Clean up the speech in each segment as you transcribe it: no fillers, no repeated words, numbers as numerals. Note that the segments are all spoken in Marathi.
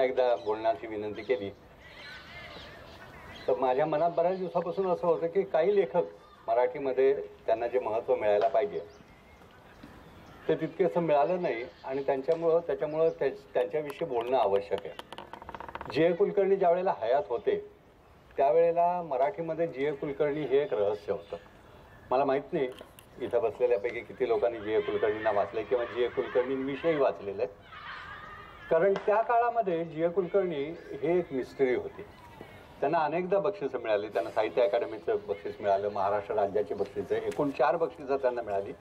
एकदा बोलण्याची विनंती केली तर माझ्या मनात बऱ्याच दिवसापासून असं होतं की काही लेखक मराठीमध्ये त्यांना जे महत्त्व मिळायला पाहिजे ते तितकेसं मिळालं नाही आणि त्याच्यामुळं त्यांच्याविषयी बोलणं आवश्यक आहे. जी ए कुलकर्णी ज्या वेळेला हयात होते त्यावेळेला मराठीमध्ये जी ए कुलकर्णी हे एक रहस्य होतं. मला माहीत नाही इथं बसलेल्यापैकी किती लोकांनी जी ए कुलकर्णींना वाचले किंवा जी ए कुलकर्णींविषयी वाचलेलं आहे. कारण त्या काळामध्ये जी ए कुलकर्णी हे एक मिस्ट्री होती. त्यांना अनेकदा बक्षिसं मिळाली. त्यांना साहित्य अकादमीचं बक्षीस मिळालं, महाराष्ट्र राज्याची बक्षिसं, एकूण 4 बक्षिसं त्यांना मिळाली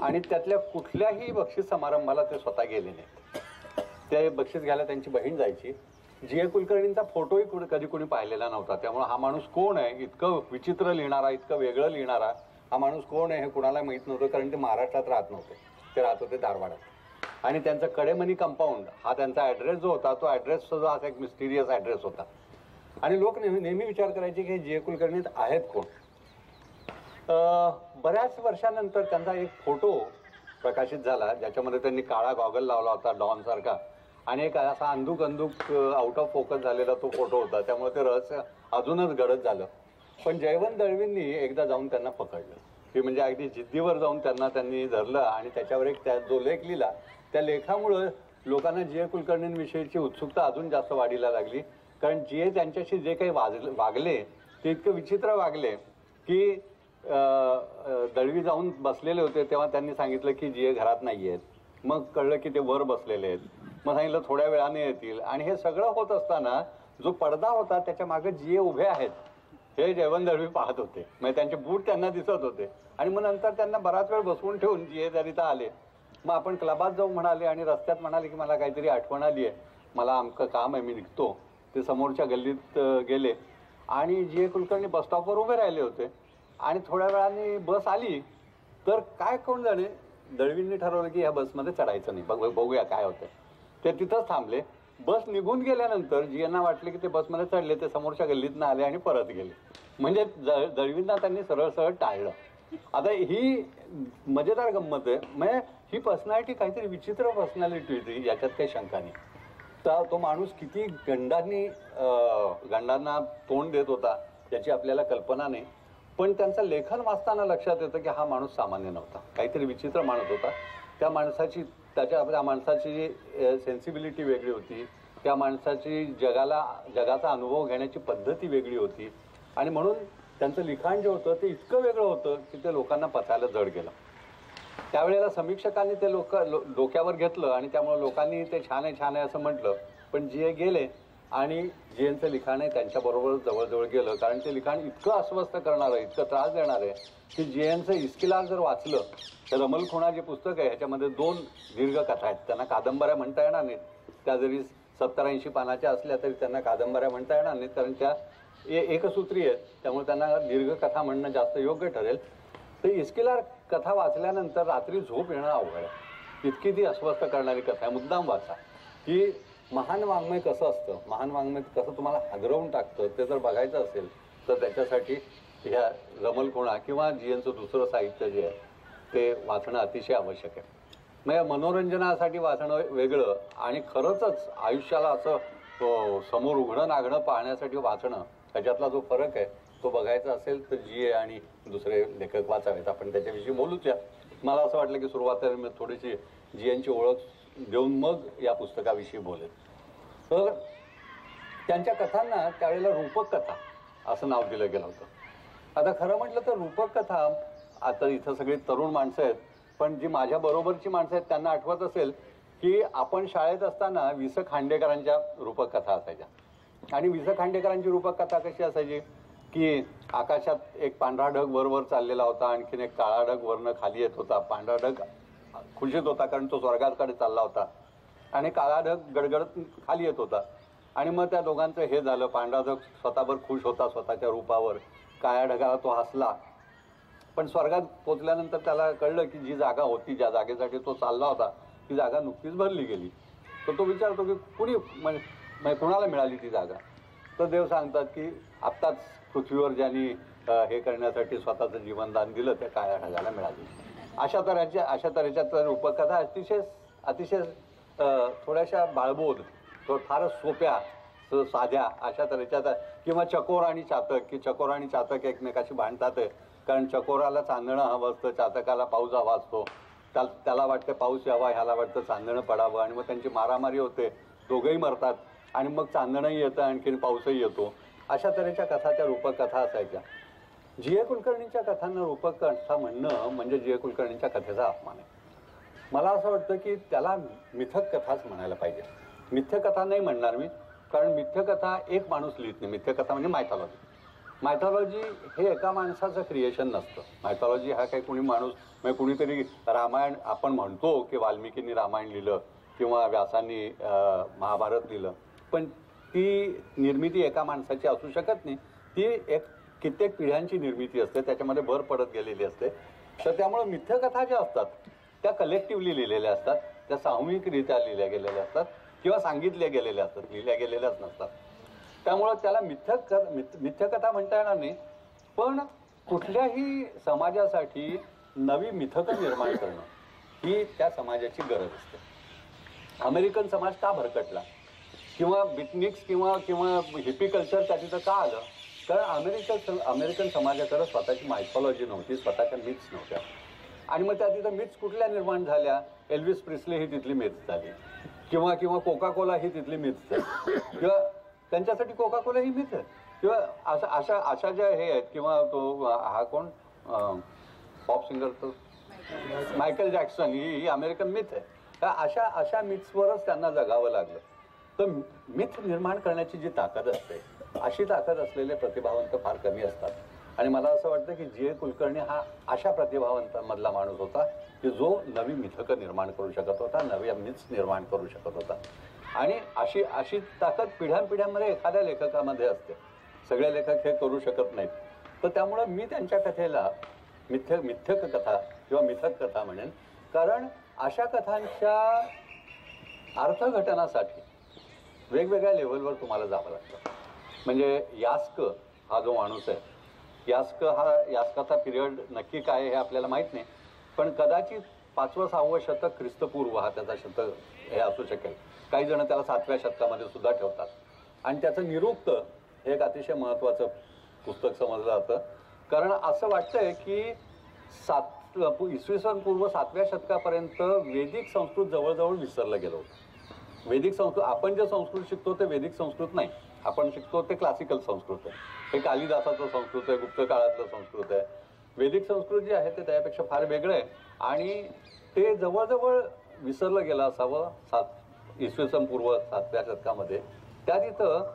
आणि त्यातल्या कुठल्याही बक्षीस समारंभाला ते स्वतः गेले नाहीत. ते बक्षीस घ्यायला त्यांची बहीण जायची. जी ए कुलकर्णींचा फोटोही कधी कोणी पाहिलेला नव्हता. त्यामुळे हा माणूस कोण आहे, इतकं विचित्र लिहिणारा, इतकं वेगळं लिहिणारा हा माणूस कोण आहे हे कुणाला माहीत नव्हतं. कारण ते महाराष्ट्रात राहत नव्हते, ते राहत होते धारवाडात. आणि त्यांचा कडेमनी कंपाऊंड हा त्यांचा ॲड्रेस जो होता तो ॲड्रेस सुद्धा असा एक मिस्टिरियस ॲड्रेस होता. आणि लोक नेहमी विचार करायचे की जी ए कुलकर्णी आहेत कोण. बऱ्याच वर्षानंतर त्यांचा एक फोटो प्रकाशित झाला ज्याच्यामध्ये त्यांनी काळा गॉगल लावला होता डॉनसारखा आणि एक असा अंदूक आउट ऑफ फोकस झालेला तो फोटो होता. त्यामुळे ते रहस्य अजूनच गडद झालं. पण जयवंत दळवींनी एकदा जाऊन त्यांना पकडलं की म्हणजे अगदी जिद्दीवर जाऊन त्यांनी धरलं आणि त्याच्यावर एक जो लेख लिहिला त्या लेखामुळं लोकांना जी ए कुलकर्णींविषयीची उत्सुकता अजून जास्त वाढीला लागली. कारण जी ए त्यांच्याशी जे काही वागले ते इतकं विचित्र वागले की दळवी जाऊन बसलेले होते तेव्हा त्यांनी सांगितलं की जी ए घरात नाही आहेत. मग कळलं की ते वर बसलेले आहेत. मग सांगितलं थोड्या वेळाने येतील. आणि हे सगळं होत असताना जो पडदा होता त्याच्या मागे जी ए उभे आहेत हे जयवंत दळवी पाहत होते. म्हणजे त्यांचे बूट त्यांना दिसत होते. आणि मग नंतर त्यांना बराच वेळ बसवून ठेवून जी ए दरिता आले. मग आपण क्लबात जाऊ म्हणाले आणि रस्त्यात म्हणाले की मला काहीतरी आठवण आली आहे, मला आमचं काम आहे, मी निघतो. ते समोरच्या गल्लीत गेले आणि जी ए कुलकर्णी बसस्टॉपवर उभे राहिले होते. आणि थोड्या वेळाने बस आली तर काय कोण जाणे दळवींनी ठरवलं की ह्या बसमध्ये चढायचं नाही, बघूया काय होतं. ते तिथंच थांबले. बस निघून गेल्यानंतर जी यांना वाटले की ते बसमध्ये चढले, ते समोरच्या गल्लीतनं आले आणि परत गेले. म्हणजे दळवींना त्यांनी सरळ टाळलं. आता ही मजेदार गंमत आहे. म्हणजे ही पर्सनॅलिटी काहीतरी विचित्र पर्सनॅलिटी होती, याच्यात काही शंका नाही. तर तो माणूस किती गंडांना तोंड देत होता याची आपल्याला कल्पना नाही. पण त्यांचं लेखन वाचताना लक्षात येतं की हा माणूस सामान्य नव्हता, काहीतरी विचित्र माणूस होता. त्या माणसाची सेन्सिबिलिटी वेगळी होती. त्या माणसाची जगाचा अनुभव घेण्याची पद्धती वेगळी होती. आणि म्हणून त्यांचं लिखाण जे होतं ते इतकं वेगळं होतं की ते लोकांना पचायला जड गेलं. त्यावेळेला समीक्षकांनी ते डोक्यावर घेतलं आणि त्यामुळे लोकांनी ते छान आहे असं म्हटलं. पण जी ए गेले आणि जी एनचं लिखाण आहे त्यांच्याबरोबर जवळजवळ गेलं. कारण ते लिखाण इतकं अस्वस्थ करणारं, इतकं त्रास देणारं आहे की जी एनचं इस्किलार जर वाचलं तर रमलखुणा जे पुस्तक आहे ह्याच्यामध्ये 2 दीर्घ कथा आहेत. त्यांना कादंबऱ्या म्हणता येणार नाहीत. त्या जरी 70-80 पानाच्या असल्या तरी त्यांना कादंबऱ्या म्हणता येणार नाहीत, कारण त्या एकसूत्री आहेत. त्यामुळे त्यांना दीर्घ कथा म्हणणं जास्त योग्य ठरेल. तर इस्किलार कथा वाचल्यानंतर रात्री झोप येणं अवघड आहे. इतकी ती अस्वस्थ करणारी कथा आहे. मुद्दाम वाचा. की महान वाङ्मय कसं असतं, महान वाङ्मय कसं तुम्हाला हादरवून टाकतं ते जर बघायचं असेल तर त्याच्यासाठी ह्या रमलखुणा किंवा जी एनचं दुसरं साहित्य जे आहे ते वाचणं अतिशय आवश्यक आहे. म्हणजे मनोरंजनासाठी वाचणं वेगळं आणि खरंच आयुष्याला असं समोर उघडं नागणं पाहण्यासाठी वाचणं त्याच्यातला जो फरक आहे तो बघायचा असेल तर जी ए आणि दुसरे लेखक वाचावेत. आपण त्याच्याविषयी बोलूया. मला असं वाटलं की सुरुवातीला मी थोडीशी जी एनची ओळख देऊन मग या पुस्तकाविषयी बोलेल. तर त्यांच्या कथांना त्यावेळेला रूपक कथा असं नाव दिलं गेलं होतं. आता खरं म्हटलं तर रूपक कथा, आता इथं सगळी तरुण माणसं आहेत पण जी माझ्या बरोबरची माणसं आहेत त्यांना आठवत असेल की आपण शाळेत असताना वि स खांडेकरांच्या रूपक कथा असायच्या. आणि वि स खांडेकरांची रूपक कथा कशी असायची की आकाशात एक पांढरा ढग वर चाललेला होता, आणखीन एक काळा ढग वरनं खाली येत होता. पांढरा ढग खुशीत होता कारण तो स्वर्गाकडे चालला होता आणि काळा ढग गडगडत खाली येत होता. आणि मग त्या दोघांचं हे झालं. पांढरा ढग स्वतःवर खुश होता स्वतःच्या रूपावर, काळ्या ढगाला तो हसला. पण स्वर्गात पोचल्यानंतर त्याला कळलं की जी जागा होती, ज्या जागेसाठी तो चालला होता ती जागा नुकतीच भरली गेली. तर तो विचारतो की म्हणजे कुणाला मिळाली ती जागा. तर देव सांगतात की आत्ताच पृथ्वीवर ज्यांनी हे करण्यासाठी स्वतःचं जीवनदान दिलं त्या काळ्या ढगाला मिळाली. अशा तऱ्हेच्या रूपकथा अतिशय थोड्याशा बाळबोध फारच सोप्या साध्या अशा तऱ्हेच्या, किंवा चकोर आणि चातक, की चकोर आणि चातक एकमेकाशी भांडतात कारण चकोराला चांदणं हवं असतं, चातकाला पाऊस हवा असतो. त्याला वाटतं पाऊस यावा, ह्याला वाटतं चांदणं पडावं, आणि मग त्यांची मारामारी होते, दोघंही मरतात, आणि मग चांदणंही येतं आणखीन पाऊसही येतो. अशा तऱ्हेच्या कथा त्या रूपकथा असायच्या. जी ए कुलकर्णींच्या कथांना रूपकथा म्हणणं म्हणजे जी ए कुलकर्णींच्या कथेचा अपमान आहे. मला असं वाटतं की त्याला मिथक कथाच म्हणायला पाहिजे. मिथ्यकथा नाही म्हणणार मी, कारण मिथ्यकथा एक माणूस लिहित नाही. मिथ्यकथा म्हणजे मायथॉलॉजी. मायथॉलॉजी हे एका माणसाचं क्रिएशन नसतं. मायथॉलॉजी हा काही कुणी माणूस म्हणजे कुणीतरी रामायण, आपण म्हणतो की वाल्मिकींनी रामायण लिहिलं किंवा व्यासांनी महाभारत लिहिलं, पण ती निर्मिती एका माणसाची असू शकत नाही. ती एक कित्येक पिढ्यांची निर्मिती असते, त्याच्यामध्ये भर पडत गेलेली असते. तर त्यामुळं मिथ्यकथा ज्या असतात त्या कलेक्टिव्हली लिहिलेल्या असतात, त्या सामूहिकरित्या लिहिल्या गेलेल्या असतात किंवा सांगितल्या गेलेल्या असतात, लिहिल्या गेलेल्याच नसतात. त्यामुळं त्याला मिथ्यकथा म्हणता येणार नाही. पण कुठल्याही समाजासाठी नवी मिथकं निर्माण करणं ही त्या समाजाची गरज असते. अमेरिकन समाज का भरकटला किंवा बिटनिक्स किंवा किंवा हिपी कल्चर त्या तिथं का आलं? कारण अमेरिकन समाजाकडे स्वतःची मायथॉलॉजी नव्हती, स्वतःच्या मिथ्स नव्हत्या. आणि मग त्या तिथं मिथ्स कुठल्या निर्माण झाल्या? एल्विस प्रिस्ले ही तिथली मिथ्स झाली, किंवा किंवा कोका कोला ही तिथली मिथ्स झाली, किंवा त्यांच्यासाठी कोका कोला ही मिथ आहे, किंवा अशा ज्या हे आहेत, किंवा तो हा कोण पॉप सिंगर तो मायकेल जॅक्सन, ही अमेरिकन मिथ आहे. अशा मिथ्सवरच त्यांना जगावं लागलं. तर मिथ निर्माण करण्याची जी ताकद असते, अशी ताकद असलेले प्रतिभावंत फार कमी असतात. आणि मला असं वाटतं की जी ए कुलकर्णी हा अशा प्रतिभावंतांमधला माणूस होता की जो नवी मिथकं निर्माण करू शकत होता, नव्या मिथ्स निर्माण करू शकत होता. आणि अशी ताकद पिढ्यानपिढ्यांमध्ये एखाद्या लेखकामध्ये असते. सगळे लेखक हे करू शकत नाहीत. तर त्यामुळं मी त्यांच्या कथेला मिथ्यक कथा किंवा मिथक कथा म्हणेन, कारण अशा कथांच्या अर्थघटनासाठी वेगवेगळ्या लेव्हलवर तुम्हाला जावं लागतं. म्हणजे यास्क हा जो माणूस आहे, यास्काचा पिरियड नक्की काय हे आपल्याला माहीत नाही, पण कदाचित 5वं-6वं शतक ख्रिस्तपूर्व हा त्याचा शतक हे असू शकेल. काही जण त्याला 7व्या शतकामध्ये सुद्धा ठेवतात. आणि त्याचं निरुक्त हे एक अतिशय महत्त्वाचं पुस्तक समजलं जातं, कारण असं वाटतंय की इसवी सन पूर्व 7व्या शतकापर्यंत वैदिक संस्कृत जवळजवळ विसरलं गेलं होतं. वैदिक संस्कृत, आपण जे संस्कृत शिकतो ते वैदिक संस्कृत नाही, आपण शिकतो ते क्लासिकल संस्कृत आहे. हे कालिदासाचं संस्कृत आहे, गुप्त काळातलं संस्कृत आहे. वैदिक संस्कृत जे आहे ते त्यापेक्षा फार वेगळं आहे आणि ते जवळजवळ विसरलं गेलं असावं इसवी सन पूर्व 7व्या शतकामध्ये. त्या तिथं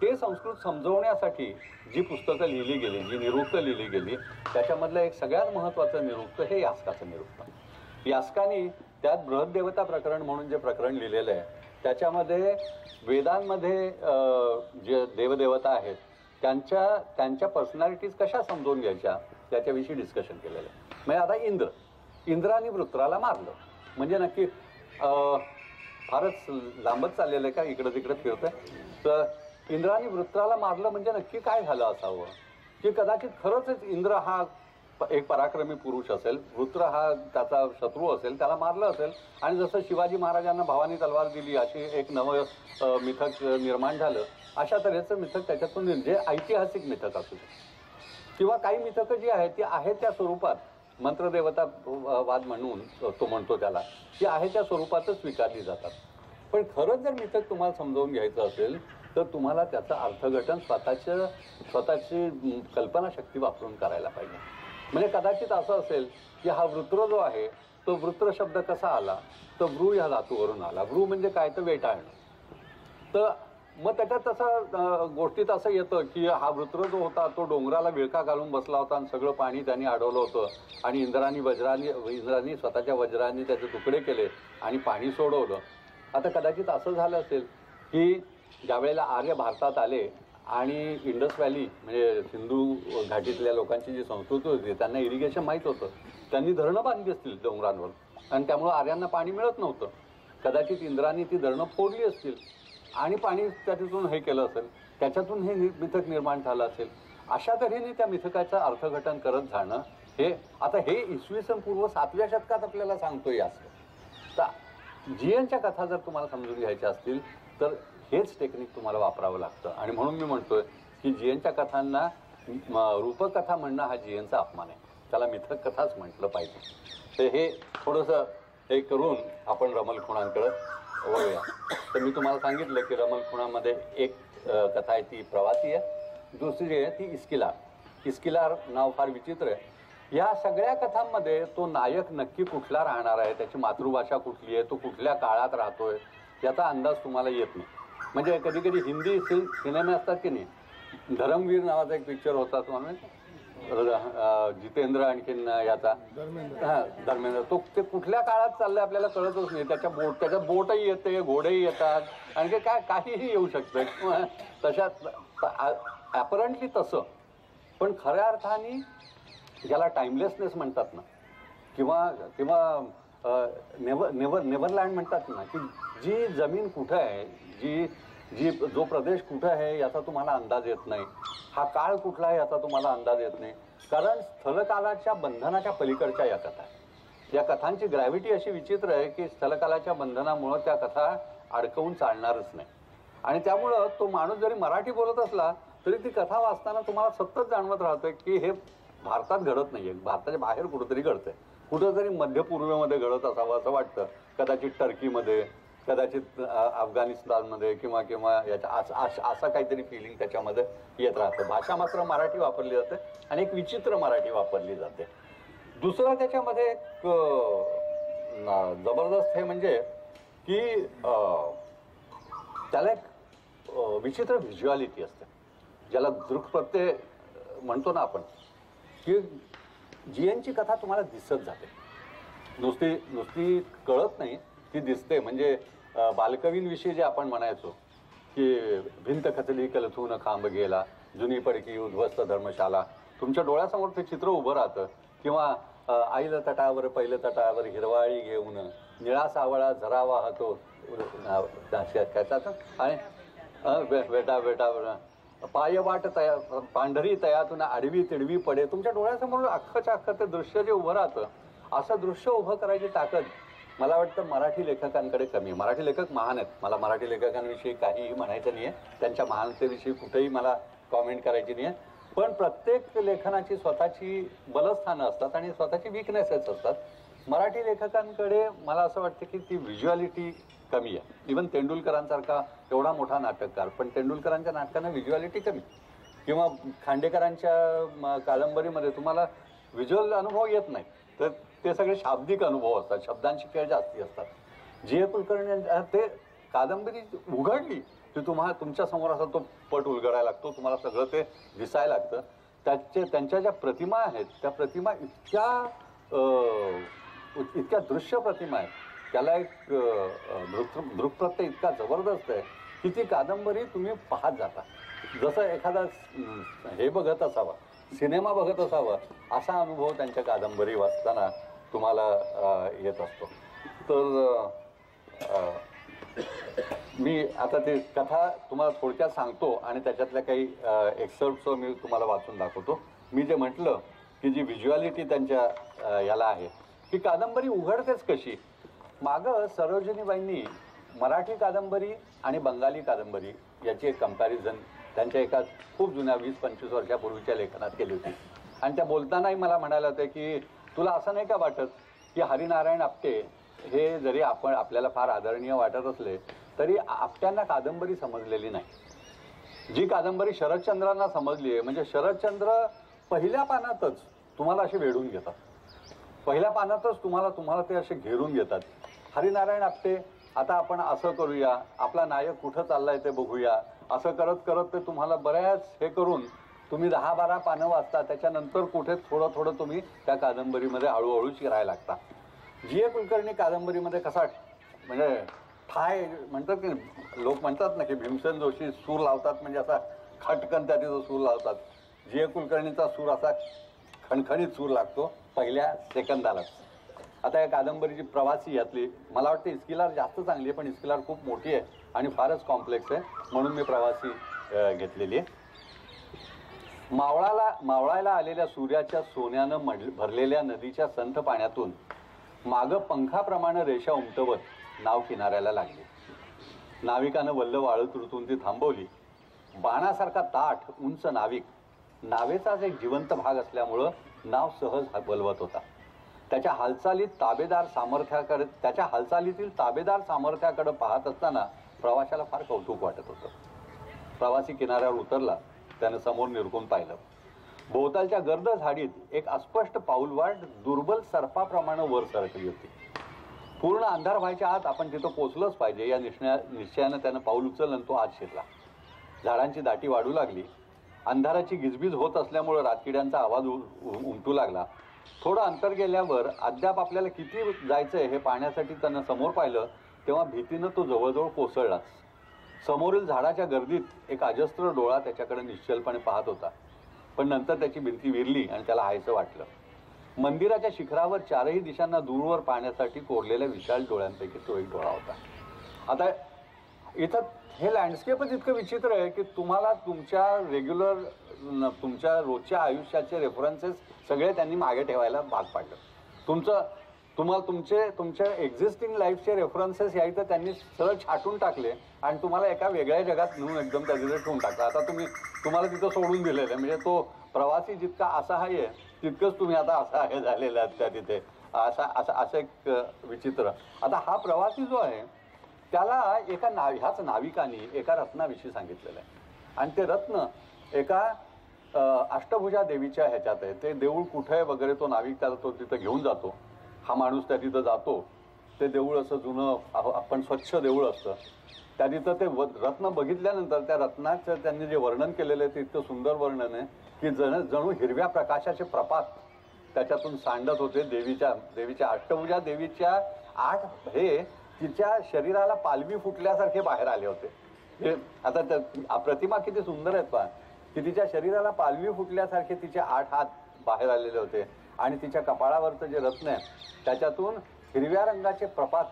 ते संस्कृत समजवण्यासाठी जी पुस्तकं लिहिली गेली, जी निरुक्त लिहिली गेली, त्याच्यामधलं एक सगळ्यात महत्त्वाचं निरुक्त हे यास्काचं निरुक्त. यास्कानी त्यात बृहद्देवता प्रकरण म्हणून जे प्रकरण लिहिलेलं आहे, त्याच्यामध्ये वेदांमध्ये जे देवदेवता आहेत त्यांच्या पर्सनॅलिटीज कशा समजून घ्यायच्या त्याच्याविषयी डिस्कशन केलेलं आहे. म्हणजे आता इंद्राने वृत्राला मारलं म्हणजे नक्की फारच लांबच चाललेलं आहे का, इकडं तिकडं फिरतंय. तर इंद्राने वृत्राला मारलं म्हणजे नक्की काय झालं असावं, की कदाचित खरंच इंद्र हा एक पराक्रमी पुरुष असेल, वृत्र हा त्याचा शत्रू असेल, त्याला मारलं असेल, आणि जसं शिवाजी महाराजांना भावानी तलवार दिली अशी एक नवं मिथक निर्माण झालं. अशा तऱ्हेचं मिथक त्याच्यातून जे ऐतिहासिक मिथक असू शकतं, किंवा काही मिथकं जी आहेत ती आहेत त्या स्वरूपात मंत्रदेवता वाद म्हणून तो म्हणतो त्याला, ती आहे त्या स्वरूपातच स्वीकारली जातात. पण खरंच जर मिथक तुम्हाला समजावून घ्यायचं असेल तर तुम्हाला त्याचं अर्थघटन स्वतःची कल्पनाशक्ती वापरून करायला पाहिजे. म्हणजे कदाचित असं असेल की हा वृत्र जो आहे तो वृत्र शब्द कसा आला, तर वृ ह्या धातूवरून आला. वृ म्हणजे काय, तर वेटाळणं. तर मग त्याच्यात तसं गोष्टीत असं येतं की हा वृत्र जो होता तो डोंगराला विळखा घालून बसला होता आणि सगळं पाणी त्यांनी अडवलं होतं, आणि इंद्रानी स्वतःच्या वज्रांनी त्याचे तुकडे केले आणि पाणी सोडवलं. आता कदाचित असं झालं असेल की ज्यावेळेला आर्य भारतात आले आणि इंडस व्हॅली म्हणजे सिंधू घाटीतल्या लोकांची जी संस्कृती होती त्यांना इरिगेशन माहीत होतं, त्यांनी धरणं बांधली असतील डोंगरांवर, आणि त्यामुळं आर्यांना पाणी मिळत नव्हतं. कदाचित इंद्राने ती धरणं फोडली असतील आणि पाणी त्याच्यातून हे केलं असेल, त्याच्यातून हे मिथक निर्माण झालं असेल. अशा तऱ्हेने त्या मिथकाचं अर्थघटन करत जाणं हे आता हे इसवी सन पूर्व 7व्या शतकात आपल्याला सांगतोय असं. तर जीएनच्या कथा जर तुम्हाला समजून घ्यायच्या असतील तर हेच टेक्निक तुम्हाला वापरावं लागतं. आणि म्हणून मी म्हणतोय की जीएनच्या कथांना रूपकथा म्हणणं हा जीएनचा अपमान आहे, त्याला मिथक कथाच म्हटलं पाहिजे. तर हे थोडंसं हे करून आपण रमल खुणांकडे वळूया. तर मी तुम्हाला सांगितलं की रमल खुणामध्ये एक कथा आहे ती प्रवासी आहे, दुसरी आहे ती इस्किलार. इस्किलार नाव फार विचित्र आहे. या सगळ्या कथांमध्ये तो नायक नक्की कुठला राहणार आहे, त्याची मातृभाषा कुठली आहे, तो कुठल्या काळात राहतोय याचा अंदाज तुम्हाला येत नाही. म्हणजे कधी कधी हिंदी सिनेमे असतात की नाही, धर्मवीर नावाचा एक पिक्चर होता तुम्हाला जितेंद्र आणखीन याचा धर्मेंद्र, तो ते कुठल्या काळात चाललंय आपल्याला कळतच नाही. त्याच्या बोटही येते, घोडेही येतात, आणखी काहीही येऊ शकतं तशात ॲपरंटली तसं. पण खऱ्या अर्थाने ज्याला टाइमलेसनेस म्हणतात ना, किंवा किंवा नेव्हरलँड म्हणतात ना, की जी जमीन कुठं आहे, जो प्रदेश कुठं आहे याचा तुम्हाला अंदाज येत नाही, हा काळ कुठला आहे याचा तुम्हाला अंदाज येत नाही, कारण स्थलकालाच्या बंधनाच्या पलीकडच्या या कथा आहेत. या कथांची ग्रॅव्हिटी अशी विचित्र आहे की स्थलकालाच्या बंधनामुळं त्या कथा अडकवून चालणारच नाही. आणि त्यामुळं तो माणूस जरी मराठी बोलत असला तरी ती कथा वाचताना तुम्हाला सतत जाणवत राहतंय की हे भारतात घडत नाहीये, भारताच्या बाहेर कुठंतरी घडतंय, कुठंतरी मध्य पूर्वेमध्ये घडत असावं असं वाटतं, कदाचित टर्कीमध्ये, कदाचित अफगाणिस्तानमध्ये किंवा याच्या असं काहीतरी फिलिंग त्याच्यामध्ये येत राहतं. भाषा मात्र मराठी वापरली जाते आणि एक विचित्र मराठी वापरली जाते. दुसरं त्याच्यामध्ये एक जबरदस्त हे म्हणजे की त्याला एक विचित्र व्हिज्युअलिटी असते, ज्याला दृक्प्रत्यय म्हणतो ना आपण, की जीएनची कथा तुम्हाला दिसत जाते, नुसती कळत नाही, ती दिसते. म्हणजे बालकवींविषयी जे आपण म्हणायचो की भिंत खचली कलथून खांब गेला, जुनी पडकी उद्ध्वस्त धर्मशाला, तुमच्या डोळ्यासमोर ते चित्र उभं राहतं. किंवा आईला तटावर पहिलं तटावर हिरवाळी घेऊन निळा सावळा झरा वाहतो आणि बेटा बेटा पायवाट तया पांढरी तयातून आडवी तिडवी पडे, तुमच्या डोळ्यासमोर अख्खच्या अख्खं ते दृश्य जे उभं राहतं, असं दृश्य उभं करायची ताकद मला वाटतं मराठी लेखकांकडे कमी आहे. मराठी लेखक महान आहेत, मला मराठी लेखकांविषयी काहीही म्हणायचं नाही आहे, त्यांच्या महानतेविषयी कुठेही मला कॉमेंट करायची नाही आहे. पण प्रत्येक लेखनाची स्वतःची बलस्थानं असतात आणि स्वतःची विकनेसेस असतात. मराठी लेखकांकडे मला असं वाटतं की ती व्हिज्युअलिटी कमी आहे. इवन तेंडुलकरांसारखा एवढा मोठा नाटककार, पण तेंडुलकरांच्या नाटकांना व्हिज्युअलिटी कमी. किंवा खांडेकरांच्या कादंबरीमध्ये तुम्हाला व्हिज्युअल अनुभव येत नाही, तर ते सगळे शाब्दिक अनुभव असतात, शब्दांची खेळ जास्ती असतात. जी ए कुलकर्णी ते कादंबरी उघडली की तुमच्या समोर असा तो पट उलगडायला लागतो, तुम्हाला सगळं ते दिसायला लागतं. त्यांच्या ज्या प्रतिमा आहेत त्या प्रतिमा इतक्या दृश्य प्रतिमा आहेत, त्याला एक दृक्प्रत्यय इतका जबरदस्त आहे की ती कादंबरी तुम्ही पाहत जाता, जसं एखादा हे बघत असावा, सिनेमा बघत असावा, असा अनुभव त्यांच्या कादंबरी वाचताना तुम्हाला येत असतो. तर मी आता ते कथा तुम्हाला थोडक्यात सांगतो आणि त्याच्यातल्या काही एक्सर्प्ट मी तुम्हाला वाचून दाखवतो. मी जे म्हटलं की जी व्हिज्युअलिटी त्यांच्या याला आहे, ही कादंबरी उघडतेच कशी. मागं सरोजिनीबाईंनी मराठी कादंबरी आणि बंगाली कादंबरी याची एक कंपॅरिझन त्यांच्या एका खूप जुन्या 20-25 वर्षापूर्वीच्या लेखनात केली होती. आणि त्या बोलतानाही मला म्हणायला होतं की तुला असं नाही का वाटत की हरिनारायण आपटे हे जरी आपल्याला फार आदरणीय वाटत असले तरी आपट्यांना कादंबरी समजलेली नाही. जी कादंबरी शरदचंद्रांना समजली आहे, म्हणजे शरदचंद्र पहिल्या पानातच तुम्हाला असे वेढून घेतात, पहिल्या पानातच तुम्हाला ते असे घेरून घेतात. हरिनारायण आपटे आता आपण असं करूया, आपला नायक कुठं चाललाय ते बघूया, असं करत करत ते तुम्हाला बऱ्याच हे करून तुम्ही 10-12 पानं वाचता, त्याच्यानंतर कुठे थोडं तुम्ही त्या कादंबरीमध्ये हळूहळू शिरायला लागता. जी ए कुलकर्णी कादंबरीमध्ये कसा म्हणजे ठाय म्हणतात की लोक म्हणतात ना की भीमसेन जोशी सूर लावतात, म्हणजे असा खटकन त्या तिथं सूर लावतात. जी ए कुलकर्णीचा सूर असा खणखणीत सूर लागतो पहिल्या सेकंदालाच. आता या कादंबरीची प्रवासी यातली मला वाटतं इस्किलार जास्त चांगली आहे, पण इस्किलार खूप मोठी आहे आणि फारच कॉम्प्लेक्स आहे, म्हणून मी प्रवासी घेतलेली आहे. मावळायला आलेल्या सूर्याच्या सोन्यानं भरलेल्या नदीच्या संथ पाण्यातून मागं पंखाप्रमाणे रेषा उमटवत नाव किनाऱ्याला लागले. नाविकानं वल्ल वाळत ऋतून ती थांबवली. बाणासारखा ताठ उंच नाविक नावेचाच एक जिवंत भाग असल्यामुळं नाव सहज बलवत होता. त्याच्या हालचालीतील ताबेदार सामर्थ्याकडे पाहत असताना प्रवाशाला फार कौतुक वाटत होतं. प्रवासी किनाऱ्यावर उतरला. त्यानं समोर निरखून पाहिलं. भोवतालच्या गर्द झाडीत एक अस्पष्ट पाऊलवाट दुर्बल सर्पाप्रमाणे वर सरकली होती. पूर्ण अंधार व्हायच्या आत आपण तिथं पोचलंच पाहिजे या निश्चयानं त्यानं पाऊल उचललं आणि तो आत शिरला. झाडांची दाटी वाढू लागली. अंधाराची गिजबीज होत असल्यामुळं रातकिड्यांचा आवाज उमटू लागला. थोडं अंतर गेल्यावर अद्याप आपल्याला किती जायचंय हे पाहण्यासाठी त्यानं समोर पाहिलं तेव्हा भीतीनं तो जवळजवळ कोसळलाच. समोरील झाडाच्या गर्दीत एक अजस्त्र डोळा त्याच्याकडे निश्चलपणे पाहत होता. पण नंतर त्याची भिंती विरली आणि त्याला हायचं वाटलं. मंदिराच्या शिखरावर चारही दिशांना दूरवर पाहण्यासाठी कोरलेल्या विशाल डोळ्यांपैकी तो एक डोळा होता. आता इथं हे लँडस्केपच इतकं विचित्र आहे की तुम्हाला तुमच्या रोजच्या आयुष्याचे रेफरन्सेस सगळे त्यांनी मागे ठेवायला भाग पाडलं. तुमच्या एक्झिस्टिंग लाईफचे रेफरन्सेस यायचं त्यांनी सरळ छाटून टाकले आणि तुम्हाला एका वेगळ्या जगात नेऊन एकदम त्या तिथे ठेवून टाकलं. आता तुम्हाला तिथं सोडून दिलेलं आहे. म्हणजे तो प्रवासी जितका असहाय्य आहे तितकंच तुम्ही आता असहाय्य झालेला आहात त्या तिथे. असं एक विचित्र. आता हा प्रवासी जो आहे त्याला ह्याच नाविकाने एका रत्नाविषयी सांगितलेलं आहे आणि ते रत्न एका अष्टभुजा देवीच्या ह्याच्यात आहे. ते देऊळ कुठे आहे वगैरे तो नाविक त्याला तो तिथं घेऊन जातो. हा माणूस त्या तिथं जातो. ते देऊळ असं जुनं आपण स्वच्छ देऊळ असतं. त्या तिथं ते रत्न बघितल्यानंतर त्या रत्नाचं त्यांनी जे वर्णन केलेलं आहे ते इतकं सुंदर वर्णन आहे की जणू हिरव्या प्रकाशाचे प्रपात त्याच्यातून सांडत होते. देवीच्या अष्टभुजा देवीच्या 8 हे तिच्या शरीराला पालवी फुटल्यासारखे बाहेर आले होते. हे आता त्या प्रतिमा किती सुंदर आहेत पहा की तिच्या शरीराला पालवी फुटल्यासारखे तिचे 8 हात बाहेर आलेले होते आणि तिच्या कपाळावरचं जे रत्न आहे त्याच्यातून हिरव्या रंगाचे प्रपात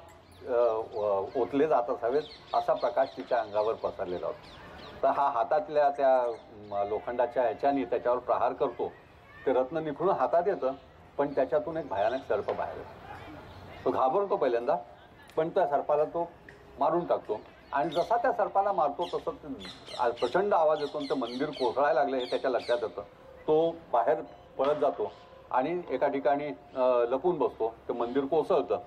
ओतले जात असावेत असा प्रकाश तिच्या अंगावर पसरलेला होता. तर हा हातातल्या त्या लोखंडाच्या ह्याच्यानी त्याच्यावर प्रहार करतो. ते रत्न निखळून हातात येतं पण त्याच्यातून एक भयानक सर्प बाहेर येतो. तो घाबरतो पहिल्यांदा पण त्या सर्पाला तो मारून टाकतो आणि जसा त्या सर्पाला मारतो तसं प्रचंड आवाज येतो आणि ते मंदिर कोसळायला लागलं हे त्याच्या लक्षात येतं. तो बाहेर पळत जातो आणि एका ठिकाणी लपून बसतो. ते मंदिर कोसळतं.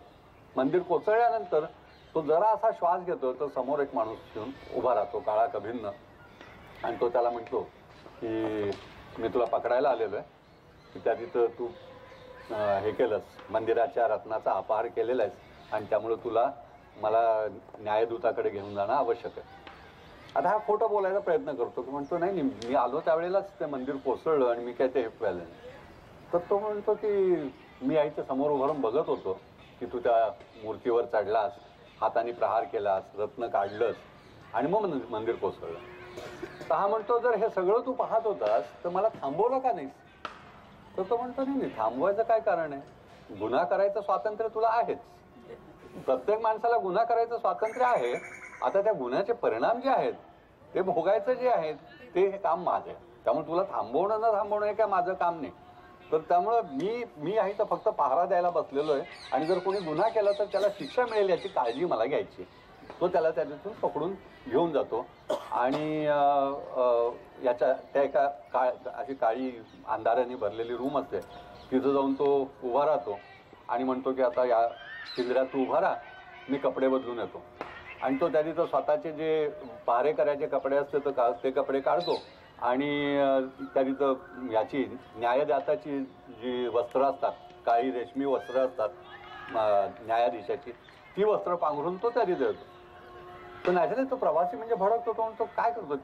मंदिर कोसळल्यानंतर तो जरा असा श्वास घेतो तर समोर एक माणूस घेऊन उभा राहतो काळा कभिन्न आणि तो त्याला म्हणतो की मी तुला पकडायला आलेलो आहे की त्या तिथं तू हे केलंस मंदिराच्या रत्नाचा अपहार केलेला आहेस आणि त्यामुळे तुला मला न्यायदूताकडे घेऊन जाणं आवश्यक आहे. आता हा खोटं बोलायचा प्रयत्न करतो की म्हणतो नाही मी आलो त्यावेळेलाच ते मंदिर कोसळलं आणि मी काय ते व्हायला नाही. तर तो म्हणतो की मी आईच्या समोर उभारून बघत होतो की तू त्या मूर्तीवर चढलास, हाताने प्रहार केलास, रत्न काढलंस आणि मग मंदिर कोसळलं. तर हा म्हणतो जर हे सगळं तू पाहत होतास तर मला थांबवलं का नाहीस? तर तो म्हणतो नाही थांबवायचं काय कारण आहे? गुन्हा करायचं स्वातंत्र्य तुला आहेच. प्रत्येक माणसाला गुन्हा करायचं स्वातंत्र्य आहे. आता त्या गुन्ह्याचे परिणाम जे आहेत ते भोगायचं जे आहेत ते हे काम माझं आहे. त्यामुळे तुला थांबवणं न थांबवणं हे काय माझं काम नाही. तर त्यामुळं मी आहे तर फक्त पहारा द्यायला बसलेलो आहे आणि जर कोणी गुन्हा केला तर त्याला शिक्षा मिळेल याची काळजी मला घ्यायची. तो त्याला त्याच्यातून पकडून घेऊन जातो आणि त्या एका अशी काळी अंधाराने भरलेली रूम असते तिथं जाऊन तो उभा राहतो आणि म्हणतो की आता या पिंजऱ्यात तू उभा राहा, मी कपडे बदलून येतो. आणि तो त्या तिथं स्वतःचे जे पहारे करायचे कपडे असते तर ते कपडे काढतो आणि त्या तिथं याची न्यायदाताची जी वस्त्र असतात, काळी रेशमी वस्त्र असतात न्यायाधीशाची, ती वस्त्र पांघरून तो त्या तिथे येतो. तो नॅचरली तो प्रवासी म्हणजे भडकतो. तो म्हणतो काय करतो?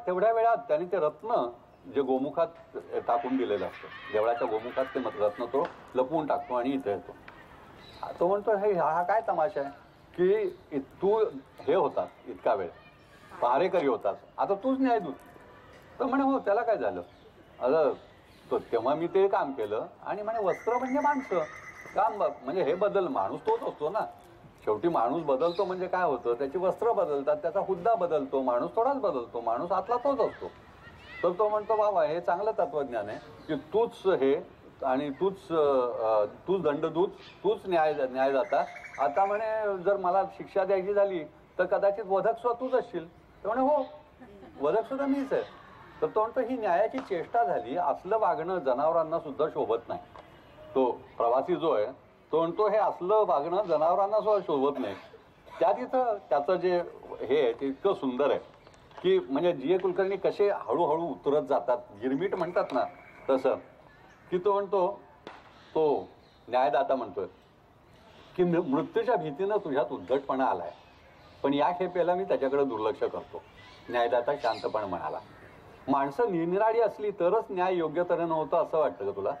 तेवढ्या वेळात त्याने ते रत्न जे गोमुखात टाकून दिलेलं असतं, देवळाच्या गोमुखात ते रत्न तो लपवून टाकतो आणि इथे येतो. तो म्हणतो हा काय तमाशा आहे की तू हे होतास इतका वेळ पहारेकरी होतास, आता तूच न्यायदूत. तर म्हणे हो त्याला काय झालं? तो तेव्हा मी ते काम केलं आणि म्हणे वस्त्र म्हणजे माणसं काम म्हणजे हे बदल माणूस तोच असतो ना. शेवटी माणूस बदलतो म्हणजे काय होतं, त्याची वस्त्र बदलतात, त्याचा हुद्दा बदलतो, माणूस थोडाच बदलतो, माणूस आतला तोच असतो. तर तो म्हणतो बाबा हे चांगलं तत्वज्ञान आहे की तूच हे आणि तूच दंडदूत, तूच न्यायदाता. आता म्हणे जर मला शिक्षा द्यायची झाली तर कदाचित वधक सुद्धा तूच असशील. तर म्हणे हो, वधक सुद्धा मीच आहे. तर तो म्हणतो ही न्यायाची चेष्टा झाली, असलं वागणं जनावरांना सुद्धा शोभत नाही. तो प्रवासी जो आहे तो म्हणतो हे असलं वागणं जनावरांना सुद्धा शोभत नाही. त्या तिथं त्याचं जे हे आहे ते इतकं सुंदर आहे की म्हणजे जी ए कुलकर्णी कसे हळूहळू उतरत जातात, गिरमीट म्हणतात ना तसं, की तो म्हणतो, तो न्यायदाता म्हणतोय की मृत्यूच्या भीतीनं तुझ्यात उद्धटपणा आलाय, पण या खेपेला मी त्याच्याकडे दुर्लक्ष करतो. न्यायदाता शांतपणे म्हणाला, माणसं निरनिराळी असली तरच न्याय योग्य तऱ्हेनं होतं असं वाटतं का तुला?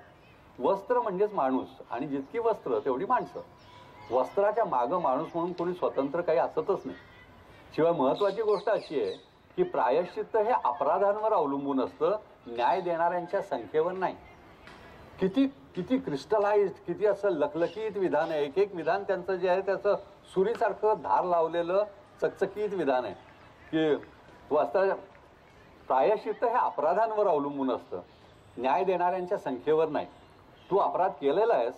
वस्त्र म्हणजेच माणूस, आणि जितकी वस्त्र तेवढी माणसं. वस्त्राच्या मागं माणूस म्हणून कोणी स्वतंत्र काही असतच नाही. शिवाय महत्वाची गोष्ट अशी आहे की प्रायश्चित्त हे अपराधांवर अवलंबून असतं, न्याय देणाऱ्यांच्या संख्येवर नाही. किती किती क्रिस्टलाइज, किती असं लखलखीत विधान आहे. एक एक विधान त्यांचं जे आहे त्याचं सुरीसारखं धार लावलेलं चकचकीत विधान आहे की वस्त्राच्या प्रायश्चित्त हे अपराधांवर अवलंबून असतं, न्याय देणाऱ्यांच्या संख्येवर नाही. तू अपराध केलेला आहेस,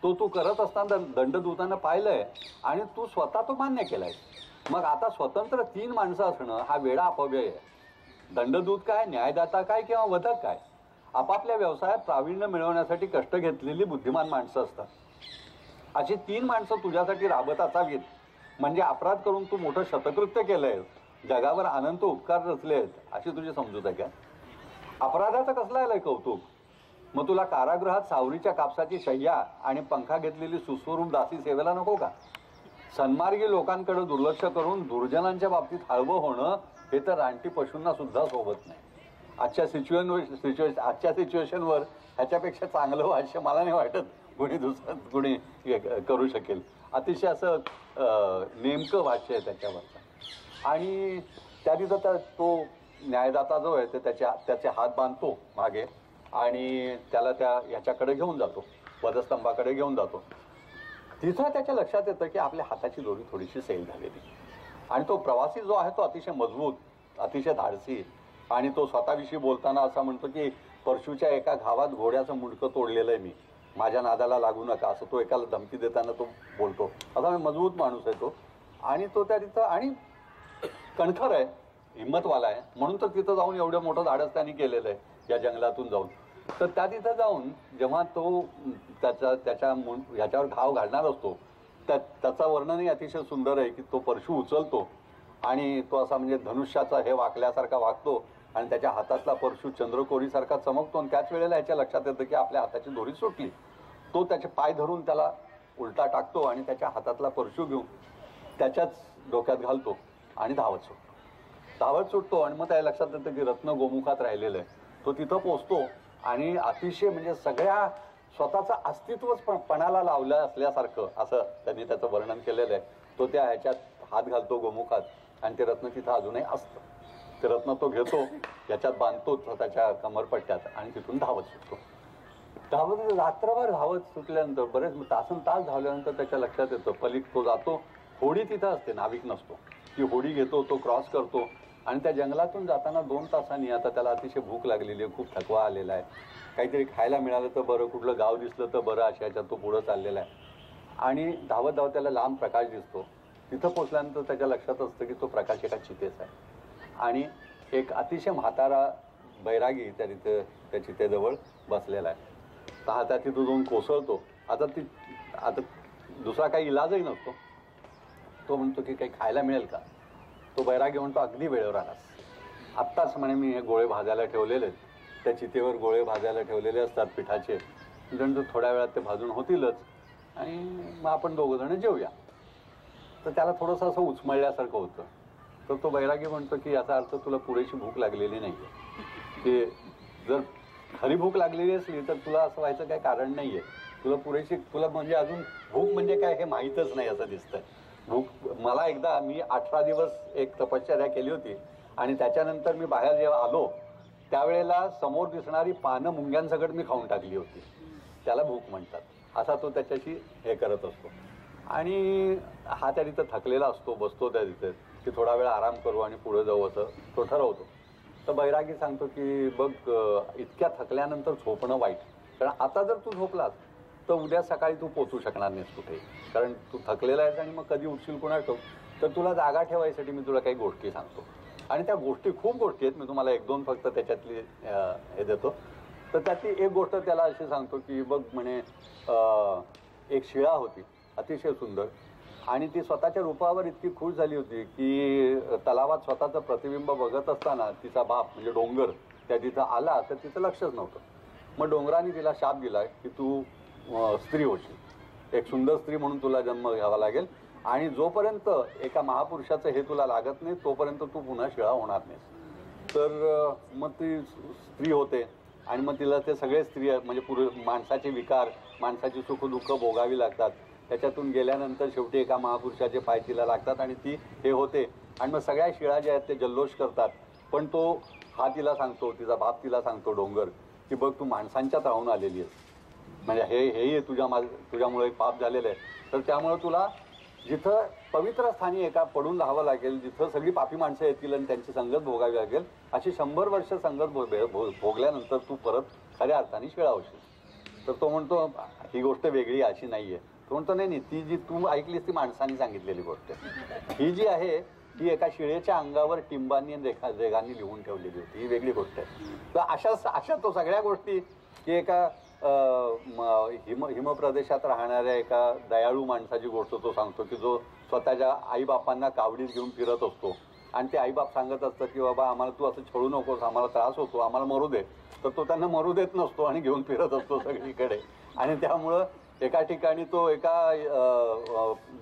तो तू करत असताना दंडदूतानं पाहिलंय आणि तू स्वतः तो मान्य केलाय. मग आता स्वतंत्र 3 माणसं असणं हा वेडा अपव्यय आहे. दंडदूत काय, न्यायदाता काय किंवा वधक काय, आपापल्या व्यवसायात प्रावीण्य मिळवण्यासाठी कष्ट घेतलेली बुद्धिमान माणसं असतात. अशी 3 माणसं तुझ्यासाठी राबत असावीत, म्हणजे अपराध करून तू मोठं शतकृत्य केलंय, जगावर अनंत उपकार रचले आहेत, अशी तुझी समजूत आहे का? अपराधाचं कसलं आलंय कौतुक? मग तुला कारागृहात सावरीच्या कापसाची शय्या आणि पंखा घेतलेली सुस्वरूप दासी सेवेला नको का? सन्मार्गी लोकांकडे दुर्लक्ष करून दुर्जनांच्या बाबतीत हळवं होणं हे तर रानटी पशूंना सुद्धा सोबत नाही. आजच्या सिच्युएशनवर ह्याच्यापेक्षा चांगलं भाष्य मला नाही वाटत कोणी दुसरं कोणी करू शकेल. अतिशय असं नेमकं भाष्य आहे त्याच्यावरचं. आणि त्या तिथं तो न्यायदाता जो आहे ते त्याचे हात बांधतो मागे आणि त्याला त्या ह्याच्याकडे घेऊन जातो, वधस्तंभाकडे घेऊन जातो. तिथं त्याच्या लक्षात येतं की आपल्या हाताची दोरी थोडीशी सैल झालेली. आणि तो प्रवासी जो आहे तो अतिशय मजबूत, अतिशय धाडसी, आणि तो स्वतःविषयी बोलताना असा म्हणतो की परशूच्या एका घावात घोड्याचं मुंडकं तोडलेलं आहे मी, माझ्या नादाला लागू नका, असं तो एकाला धमकी देताना तो बोलतो. असा मजबूत माणूस आहे तो. आणि तो त्या तिथं आणि कणखर आहे, हिंमतवाला आहे, म्हणून तर तिथं जाऊन एवढं मोठं धाडस त्यांनी केलेलं आहे या जंगलातून जाऊन. तर त्या तिथं जाऊन जेव्हा तो ह्याच्यावर घाव घालणार असतो, त्याचा वर्णनही अतिशय सुंदर आहे की तो परशू उचलतो आणि तो असा म्हणजे धनुष्याचा हे वाकल्यासारखा वागतो आणि त्याच्या हातातला परशू चंद्रकोरीसारखा चमकतो. आणि त्याच वेळेला ह्याच्या लक्षात येतं की आपल्या हाताची दोरी सुटली. तो त्याचे पाय धरून त्याला उलटा टाकतो आणि त्याच्या हातातला परशू घेऊन त्याच्याच डोक्यात घालतो आणि धावत सुटतो. आणि मग त्या लक्षात येतं की रत्न गोमुखात राहिलेलं आहे. तो तिथं पोचतो आणि अतिशय म्हणजे सगळ्या स्वतःचं अस्तित्वच पणाला लावलं असल्यासारखं असं त्यांनी त्याचं वर्णन केलेलं आहे. तो त्या ह्याच्यात हात घालतो गोमुखात आणि ते रत्न तिथं अजूनही असतं. ते रत्न तो घेतो, याच्यात बांधतो त्याच्या कमरपट्ट्यात आणि तिथून धावत सुटतो. रात्रभर धावत सुटल्यानंतर बरेच तासन तास धावल्यानंतर त्याच्या लक्षात येतं तो जातो, होडी तिथं असते, नाविक नसतो. ती होडी घेतो, तो क्रॉस करतो आणि त्या जंगलातून जाताना 2 तासांनी आता त्याला अतिशय भूक लागलेली आहे, खूप थकवा आलेला आहे, काहीतरी खायला मिळालं तर बरं, कुठलं गाव दिसलं तर बरं, अशा ह्याच्यात तो पुढं चाललेला आहे. आणि धावत धावत त्याला लांब प्रकाश दिसतो. तिथं पोचल्यानंतर त्याच्या लक्षात असतं की तो प्रकाश एका चितेचा आहे आणि एक अतिशय म्हातारा बैरागी त्या चितेजवळ बसलेला आहे. त्या तिथं जाऊन कोसळतो. आता दुसरा काही इलाजही नसतो. तो म्हणतो की काही खायला मिळेल का? तो बैरागी म्हणतो अगदी वेळेवर आलास, आत्ताच म्हणे मी हे गोळे भाजायला ठेवलेले आहेत. त्या चितेवर गोळे भाजायला ठेवलेले असतात पिठाचे, म्हणजे थोड्या वेळात ते भाजून होतीलच आणि मग आपण 2 जण जेवूया. तर त्याला थोडंसं असं उचमळल्यासारखं होतं. तर तो बैरागी म्हणतो की याचा अर्थ तुला पुरेशी भूक लागलेली नाही आहे. की जर खरी भूक लागलेली असली तर तुला असं व्हायचं काही कारण नाही आहे. तुला म्हणजे अजून भूक म्हणजे काय हे माहीतच नाही असं दिसतंय. मला एकदा मी 18 दिवस एक तपश्चर्या केली होती आणि त्याच्यानंतर मी बाहेर जेव्हा आलो त्यावेळेला समोर दिसणारी पानं मुंग्यांसकट मी खाऊन टाकली होती. त्याला भूक म्हणतात. असा तो त्याच्याशी हे करत असतो. आणि हा त्या तिथं थकलेला असतो, बसतो त्या तिथे की थोडा वेळ आराम करू आणि पुढे जाऊ असं तो ठरवतो. तर बैरागी सांगतो की बघ, इतक्या थकल्यानंतर झोपणं वाईट, कारण आता जर तू झोपलास तर उद्या सकाळी तू पोचू शकणार नाहीस कुठे, कारण तू थकलेला आहेस आणि मग कधी उठशील कोणाला ठाऊक. तर तुला जागा ठेवायसाठी मी तुला काही गोष्टी सांगतो आणि त्या गोष्टी खूप गोष्टी आहेत. मी तुम्हाला एक दोन फक्त त्याच्यातली हे देतो. तर त्यातली एक गोष्ट त्याला अशी सांगतो की बघ म्हणे एक शिळा होती अतिशय सुंदर आणि ती स्वतःच्या रूपावर इतकी खुश झाली होती की तलावात स्वतःचं प्रतिबिंब बघत असताना तिचा बाप म्हणजे डोंगर त्या तिथं आला तर तिचं लक्षच नव्हतं. मग डोंगराने तिला शाप दिला की तू स्त्री होशील, एक सुंदर स्त्री म्हणून तुला जन्म घ्यावा लागेल आणि जोपर्यंत एका महापुरुषाचं हे तुला लागत नाही तोपर्यंत तू पुन्हा शिळा होणार नाहीस. तर मग ती स्त्री होते आणि मग तिला ते सगळे स्त्री म्हणजे माणसाचे विकार, माणसाची सुखदुःख भोगावी लागतात. त्याच्यातून गेल्यानंतर शेवटी एका महापुरुषाचे पाय तिला लागतात आणि ती हे होते आणि मग सगळ्या शिळा ज्या आहेत ते जल्लोष करतात. पण तो हा तिला सांगतो, तिचा बाप तिला सांगतो डोंगर की बघ तू माणसांच्यात राहून आलेली आहेस, म्हणजे हे तुझ्यामुळे एक पाप झालेलं आहे. तर त्यामुळे तुला जिथं पवित्र स्थानी एका पडून राहावं लागेल, जिथं सगळी पापी माणसं येतील आणि त्यांची संगत भोगावी लागेल, अशी 100 वर्ष संगत भोगल्यानंतर तू परत खऱ्या अर्थाने शिळा होशील. तर तो म्हणतो ही गोष्ट वेगळी अशी नाही आहे. तो म्हणतो नाही, ती जी तू ऐकलीस ती माणसाने सांगितलेली गोष्ट आहे. ही जी आहे ती एका शिळेच्या अंगावर टिंबांनी रेगांनी लिहून ठेवलेली होती, ही वेगळी गोष्ट आहे. तर अशा तो सगळ्या गोष्टी की एका हिम प्रदेशात राहणाऱ्या एका दयाळू माणसाची गोष्ट तो सांगतो की जो स्वतःच्या आईबापांना कावडीत घेऊन फिरत असतो आणि ते आईबाप सांगत असतात की बाबा आम्हाला तू असं छळू नकोस, आम्हाला त्रास होतो, आम्हाला मरू दे. तर तो त्यांना मरू देत नसतो आणि घेऊन फिरत असतो सगळीकडे. आणि त्यामुळं एका ठिकाणी तो एका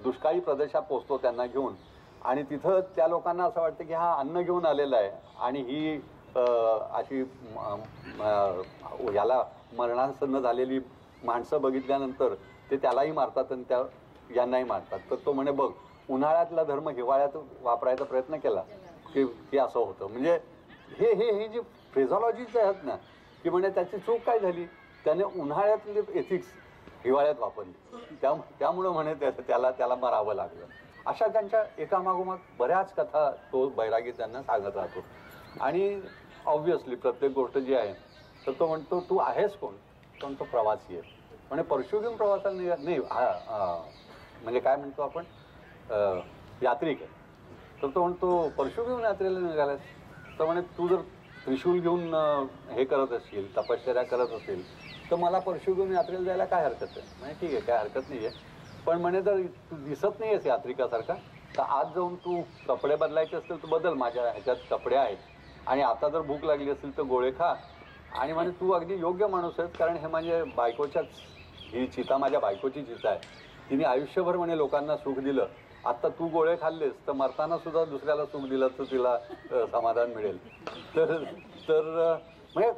दुष्काळी प्रदेशात पोचतो त्यांना घेऊन आणि तिथं त्या लोकांना असं वाटतं की हा अन्न घेऊन आलेला आहे आणि ही अशी याला मरणासन्न झालेली माणसं बघितल्यानंतर ते त्यालाही मारतात आणि त्या यांनाही मारतात. तर तो म्हणे बघ उन्हाळ्यातला धर्म हिवाळ्यात वापरायचा प्रयत्न केला की असं होतं. म्हणजे हे जी फ्रेझॉलॉजीच आहेत ना की म्हणजे त्याची चूक काय झाली, त्याने उन्हाळ्यातली एथिक्स हिवाळ्यात वापरली, त्यामुळं म्हणे त्याला मरावं लागलं. अशा त्यांच्या एकामागोमाग बऱ्याच कथा तो बैरागी त्यांना सांगत राहतो. आणि ऑब्व्हियसली प्रत्येक गोष्ट जी आहे तर तो म्हणतो तू आहेस कोण, पण तो प्रवासी आहे. म्हणजे परशु घेऊन प्रवासाला नाही म्हणजे काय म्हणतो आपण यात्रिक आहे. तर तो म्हणतो परशु घेऊन यात्रेला निघालास. तर म्हणे तू जर त्रिशूल घेऊन हे करत असशील, तपश्चर्या करत असेल तर मला परशु घेऊन यात्रेला जायला काय हरकत आहे. म्हणजे ठीक आहे काय हरकत नाही आहे, पण म्हणे जर तू दिसत नाही आहेस यात्रिकासारखा तर आज जाऊन तू कपडे बदलायचे असतील तर बदल, माझ्या ह्याच्यात कपडे आहेत. आणि आता जर भूक लागली असेल तर गोळे खा. आणि म्हणे तू अगदी योग्य माणूस आहेस, कारण हे माझ्या बायकोच्याच, ही चिता माझ्या बायकोची चिता आहे, तिने आयुष्यभर म्हणे लोकांना सुख दिलं. आता तू गोळे खाल्लेस तर मरताना सुद्धा दुसऱ्याला सुख दिलं तर तिला समाधान मिळेल. तर म्हणजे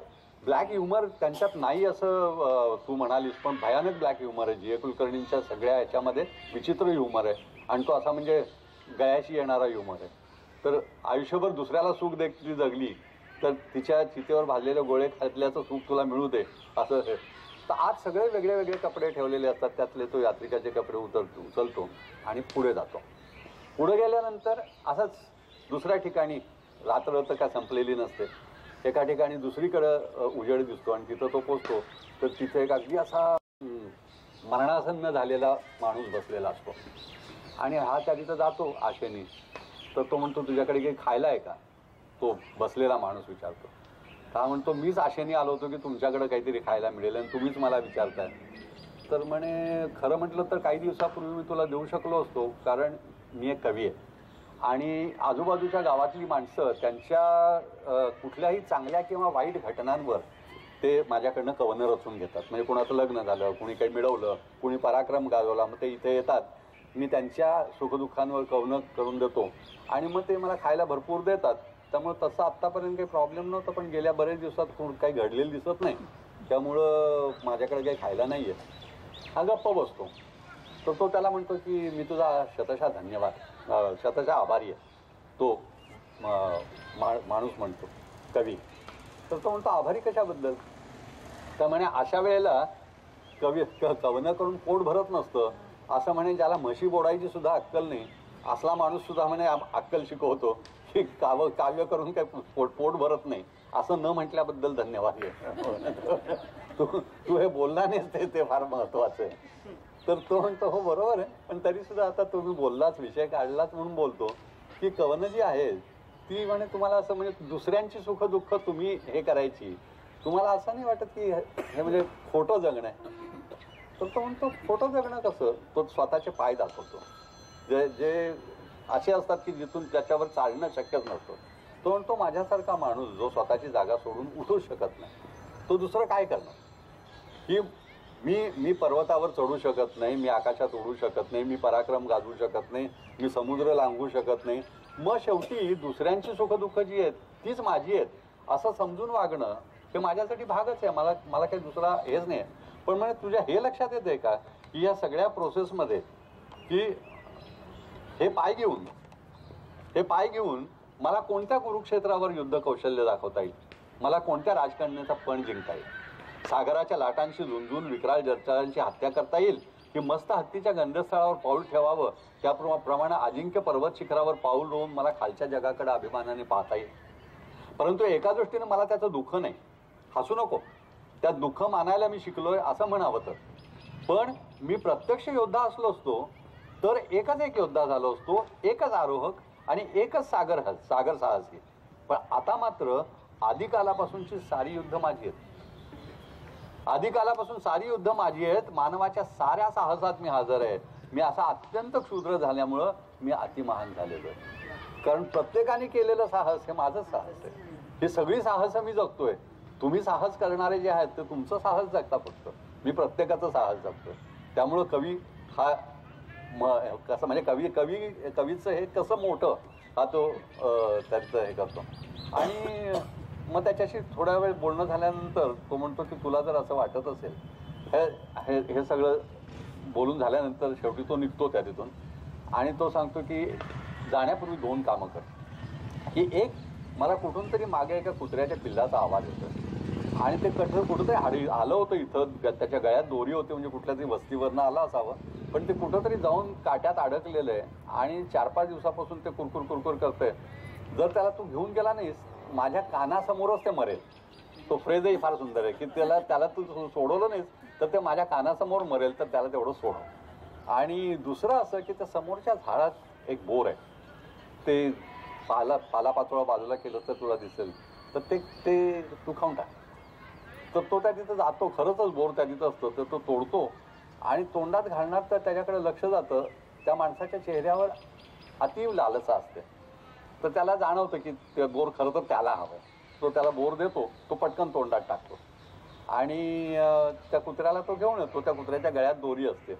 ब्लॅक ह्युमर त्यांच्यात नाही असं तू म्हणालीस, पण भयानक ब्लॅक ह्युमर आहे. जी ए कुलकर्णींच्या सगळ्या ह्याच्यामध्ये विचित्र ह्युमर आहे आणि तो असा म्हणजे गळ्याशी येणारा ह्युमर आहे. तर आयुष्यभर दुसऱ्याला सुख देत ती जगली तर तिच्या चितेवर भाजलेले गोळे खाल्ल्याचं सुख तुला मिळू दे असं. तर आज सगळे वेगळे वेगळे कपडे ठेवलेले असतात, त्यातले तो यात्रिकाचे कपडे उचलतो आणि पुढे जातो. पुढे गेल्यानंतर असंच दुसऱ्या ठिकाणी रात्र तर काय संपलेली नसते, एका ठिकाणी दुसरीकडं उजेड दिसतो आणि तिथं तो पोचतो. तर तिथे एक अगदी असा मरणासन्न झालेला माणूस बसलेला असतो आणि हा त्या तिथं जातो आशेने. तर तो म्हणतो तुझ्याकडे काही खायला आहे का, तो बसलेला माणूस विचारतो. हा म्हणतो मीच आशेने आलो होतो की तुमच्याकडे काहीतरी खायला मिळेल आणि तुम्हीच मला विचारताय. तर म्हणे खरं म्हटलं तर काही दिवसापूर्वी मी तुला देऊ शकलो असतो, कारण मी एक कवी आहे आणि आजूबाजूच्या गावातली माणसं त्यांच्या कुठल्याही चांगल्या किंवा वाईट घटनांवर ते माझ्याकडनं कवनं रचून घेतात. म्हणजे कुणाचं लग्न झालं, कुणी काही मिळवलं, कुणी पराक्रम गाजवला, मग ते इथे येतात, मी त्यांच्या सुखदुःखांवर कवनं करून देतो आणि मग ते मला खायला भरपूर देतात. त्यामुळे तसं आत्तापर्यंत काही प्रॉब्लेम नव्हतं, पण गेल्या बरेच दिवसात काही घडलेलं दिसत नाही, त्यामुळं माझ्याकडे काही खायला नाही आहे. हा गप्प बसतो. तर तो त्याला म्हणतो की मी तुझा शतशः धन्यवाद, शतशः आभारी आहे. तो माणूस म्हणतो कवी. तर तो म्हणतो आभारी कशाबद्दल. तर म्हणे अशा वेळेला कवनं करून पोट भरत नसतं, असं म्हणे ज्याला म्हशी बोडायची सुद्धा अक्कल नाही असला माणूस सुद्धा म्हणे अक्कल शिकवतो की काव्य करून काय पोट भरत नाही, असं न म्हटल्याबद्दल धन्यवाद आहे. तू हे बोलला नाहीस ते फार महत्वाचं आहे. तर तो म्हणतो हो बरोबर आहे, पण तरी सुद्धा आता तुम्ही बोललाच, विषय काढलाच म्हणून बोलतो की कवनं जी आहेत ती म्हणे तुम्हाला असं म्हणजे दुसऱ्यांची सुख दुःख तुम्ही हे करायची, तुम्हाला असं नाही वाटत की हे म्हणजे खोटं जगणं आहे? तर तो म्हणतो खोटं जगणं कसं? तो स्वतःचे पाय दाखवतो, जे जे असे असतात की जिथून त्याच्यावर चालणं शक्यच नसतं. तो म्हणतो माझ्यासारखा माणूस जो स्वतःची जागा सोडून उठू शकत नाही, तो दुसरं काय करणार? की मी पर्वतावर चढू शकत नाही, मी आकाशात उडू शकत नाही, मी पराक्रम गाजवू शकत नाही, मी समुद्र लांघू शकत नाही, मग शेवटी दुसऱ्यांची सुखदुःख जी आहेत तीच माझी आहेत असं समजून वागणं हे माझ्यासाठी भागच आहे. मला काही दुसरा हेच नाही. पण म्हणजे तुझ्या हे लक्षात येते का की या सगळ्या प्रोसेसमध्ये की हे पाय घेऊन मला कोणत्या कुरुक्षेत्रावर युद्ध कौशल्य दाखवता येईल, मला कोणत्या राजकारण्याचा पण जिंकता येईल, सागराच्या लाटांशी झुंजून विक्राळ जलचरांची हत्या करता येईल, की मस्त हत्तीच्या गंधस्थळावर पाऊल ठेवावं त्याप्रमाणे अजिंक्य पर्वत शिखरावर पाऊल रोवून मला खालच्या जगाकडे अभिमानाने पाहता येईल. परंतु एका दृष्टीने मला त्याचं दुःख नाही. हसू नको, त्यात दुःख मानायला मी शिकलोय असं म्हणावं तर. पण मी प्रत्यक्ष योद्धा असलो असतो तर एकच एक योद्धा झालो असतो, एकच आरोहक आणि एकच सागर साहसी. पण आता मात्र आदिकालापासूनची सारी युद्ध माझी आहेत. आदिकालापासून सारी युद्ध माझी आहेत. मानवाच्या साऱ्या साहसात मी हजर आहे. मी असा अत्यंत क्षुद्र झाल्यामुळं मी अतिमहान झालेलो आहे. कारण प्रत्येकाने केलेलं साहस हे माझंच साहस आहे. ही सगळी साहस मी जगतोय. तुम्ही साहस करणारे जे आहेत ते तुमचं साहस जगता फक्त. मी प्रत्येकाचं साहस जगतोय. त्यामुळं कवी हा कसं म्हणजे कवीचं हे कसं मोठं हा तो त्याचं हे करतो. आणि मग त्याच्याशी थोडा वेळ बोलणं झाल्यानंतर तो म्हणतो की तुला जर असं वाटत असेल, हे सगळं बोलून झाल्यानंतर शेवटी तो निघतो त्या तिथून. आणि तो सांगतो की जाण्यापूर्वी 2 कामं कर. की एक, मला कुठून तरी मागे एका कुत्र्याच्या पिल्लाचा आवाज येतो आणि ते कुठंतरी आलं होतं इथं, त्याच्या गळ्यात दोरी होती, म्हणजे कुठल्या तरी वस्तीवरनं आलं असावं, पण ते कुठंतरी जाऊन काट्यात अडकलेलं आहे आणि 4-5 दिवसापासून ते कुरकुर करतंय. जर त्याला तू घेऊन गेला नाहीस, माझ्या कानासमोरच ते मरेल. तो फ्रेजही फार सुंदर आहे की त्याला तू सोडवलं नाहीस तर ते माझ्या कानासमोर मरेल, तर त्याला तेवढं सोडव. आणि दुसरं असं की त्या समोरच्या झाडात एक बोर आहे, ते पालापाचोळा बाजूला केलं तर तुला दिसेल, तर ते तू खाऊन टाक. तर तो त्या तिथं जातो, खरंच बोर त्या तिथं असतो, तर तो तोडतो आणि तोंडात घालणार तर त्याच्याकडे लक्ष जातं. त्या माणसाच्या चेहऱ्यावर अतीव लालसा असते. तर त्याला जाणवतं की ते बोर खरं तर त्याला हवं. तो त्याला बोर देतो, तो पटकन तोंडात टाकतो आणि त्या कुत्र्याला तो घेऊन येतो. त्या कुत्र्याच्या गळ्यात दोरी असते.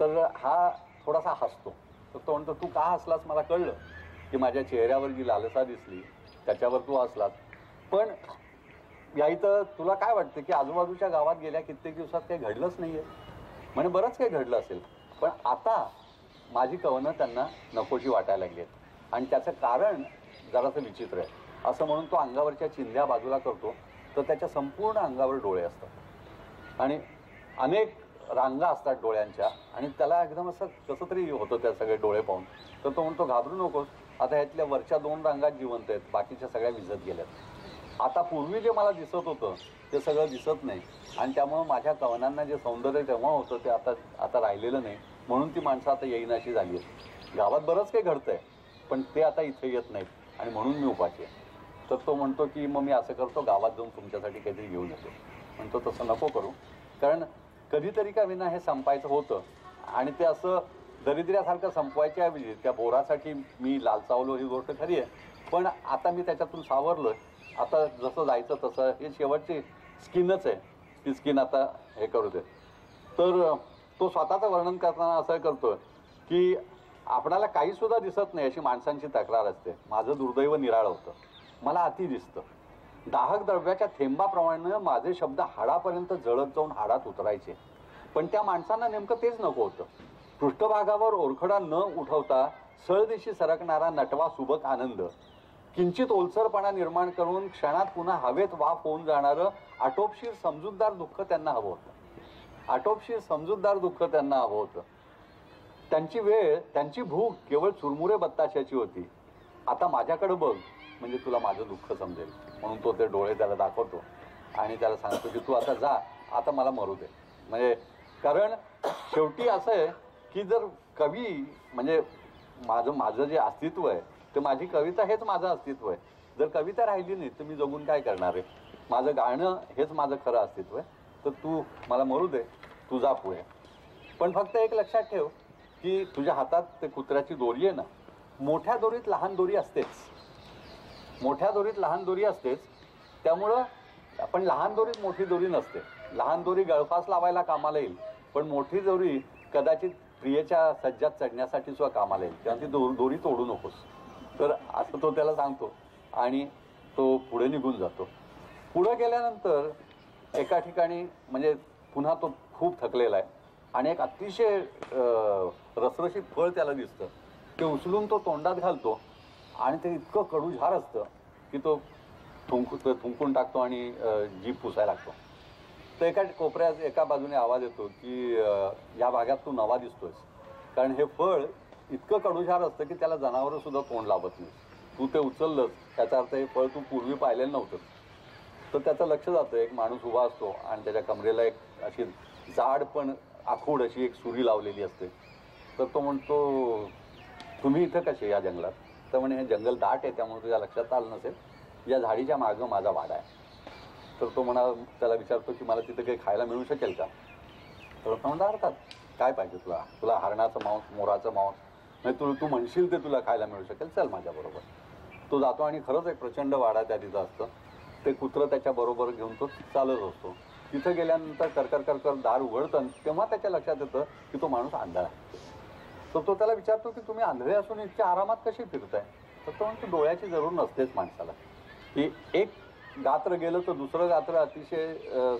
तर हा थोडासा हसतो. तर तो म्हणतो, तू का हसलास मला कळलं की माझ्या चेहऱ्यावर जी लालसा दिसली त्याच्यावर तू हसलास. पण या इथं तुला काय वाटतं की आजूबाजूच्या गावात गेल्या कित्येक दिवसात काही घडलंच नाहीये? म्हणजे बरंच काही घडलं असेल, पण आता माझी कवनं त्यांना नकोशी वाटायला लागली आहेत. आणि त्याचं कारण जरासं विचित्र आहे. असं म्हणून तो अंगावरच्या चिंध्या बाजूला करतो, तर त्याच्या संपूर्ण अंगावर डोळे असतात आणि अनेक रांगा असतात डोळ्यांच्या, आणि त्याला एकदम असं कसं तरी होतं त्या सगळे डोळे पाहून. तर तो म्हणतो, घाबरू नकोस, आता ह्यातल्या वरच्या 2 रांगात जिवंत आहेत, बाकीच्या सगळ्या विझत गेल्यात. आता पूर्वी जे मला दिसत होतं ते सगळं दिसत नाही, आणि त्यामुळं माझ्या कवनांना जे सौंदर्य तेव्हा होतं ते आता राहिलेलं नाही. म्हणून ती माणसं आता येईनाशी झाली आहेत. गावात बरंच काही घडतंय, पण ते आता इथे येत नाहीत आणि म्हणून मी उपाशी आहे. तर तो म्हणतो की मग मी असं करतो, गावात जाऊन तुमच्यासाठी काहीतरी घेऊन येतो. म्हणतो तसं नको करू, कारण कधीतरी का विना हे संपायचं होतं, आणि ते असं दरिद्र्यासारखं संपवायच्या ऐवजी त्या बोरासाठी मी लालचावलो ही गोष्ट खरी आहे, पण आता मी त्याच्यातून सावरलोय. आता जसं जायचं तसं, हे शेवटची स्किनच आहे, ती स्किन आता हे करू दे. तर तो स्वतःचं वर्णन करताना असं करतो की आपणाला काही सुद्धा दिसत नाही अशी माणसांची तक्रार असते. माझं दुर्दैव निराळं होतं, मला अति दिसतं. दाहक द्रव्याच्या थेंबाप्रमाणे माझे शब्द हाडापर्यंत जळत जाऊन हाडात उतरायचे, पण त्या माणसांना नेमकं तेच नको होतं. पृष्ठभागावर ओरखडा न उठवता सळदिशी सरकणारा नटवा सुबक आनंद, किंचित ओलसरपणा निर्माण करून क्षणात पुन्हा हवेत वाफ होऊन जाणारं आटोपशीर समजूतदार दुःख त्यांना हवं होतं. आटोपशीर समजूतदार दुःख त्यांना हवं होतं. त्यांची वेळ, त्यांची भूक केवळ चुरमुरे बत्ताशाची होती. आता माझ्याकडे बघ, म्हणजे तुला माझं दुःख समजेल. म्हणून तो ते डोळे त्याला दाखवतो आणि त्याला सांगतो की तू आता जा, आता मला मरू दे. म्हणजे कारण शेवटी असं आहे की जर कवी म्हणजे माझं जे अस्तित्व आहे ते माझी कविता हेच माझं अस्तित्व आहे. जर कविता राहिली नाही तर मी जगून काय करणार आहे. माझं गाणं हेच माझं खरं अस्तित्व आहे. तर तू मला मरू दे, तू जा पुढे. पण फक्त एक लक्षात ठेव की तुझ्या हातात ते कुत्र्याची दोरी आहे ना, मोठ्या दोरीत लहान दोरी असतेच. मोठ्या दोरीत लहान दोरी असतेच. त्यामुळं पण लहान दोरीत मोठी दोरी नसते. लहान दोरी गळफास लावायला कामाला येईल, पण मोठी दोरी कदाचित प्रियेच्या सज्जात चढण्यासाठी सुद्धा कामाला येईल. तेव्हा ती दोरी तोडू नकोस. तर असं तो त्याला सांगतो आणि तो पुढे निघून जातो. पुढे गेल्यानंतर एका ठिकाणी म्हणजे पुन्हा तो खूप थकलेला आहे आणि एक अतिशय रसरशीत फळ त्याला दिसतं. ते उचलून तो तोंडात घालतो आणि ते इतकं कडूझार असतं की तो थुंकून टाकतो आणि जीभ पुसायला लागतो. तर एका कोपऱ्यात एका बाजूने आवाज येतो की या भागात तू नवा दिसतोयस, कारण हे फळ इतकं कडूझार असतं की त्याला जनावरं सुद्धा तोंड लावत नाही. तू ते उचललंस त्याचा अर्थ हे फळ तू पूर्वी पाहिलेलं नव्हतं. तर त्याचं लक्ष जातं. एक माणूस उभा असतो आणि त्याच्या कमरेला एक अशी जाड पण आखूड अशी एक सुरी लावलेली असते. तर तो म्हणतो, तुम्ही इथं कसे या जंगलात? तर म्हणे हे जंगल दाट आहे त्यामुळे तुझ्या लक्षात आलं नसेल, या झाडीच्या मागं माझा वाडा आहे. तर तो त्याला विचारतो की मला तिथं काही खायला मिळू शकेल का? तर तो म्हणतो अर्थात, काय पाहिजे तुला? तुला हरणाचं मांस, मोराचं मांस, म्हणजे तू म्हणशील ते तुला खायला मिळू शकेल, चल माझ्याबरोबर. तो जातो आणि खरंच एक प्रचंड वाडा त्या तिथं असतं. ते कुत्रं त्याच्याबरोबर घेऊन तो चालत असतो. तिथं गेल्यानंतर करकर करकर दार उघडतं. तेव्हा त्याच्या लक्षात येतं की तो माणूस आंधळा आहे. तर तो त्याला विचारतो की तुम्ही आंधळे असून इतक्या आरामात कशी फिरताय? तर तो म्हणतो डोळ्याची जरूर नसतेच माणसाला, की एक गात्र गेलं तर दुसरं गात्र अतिशय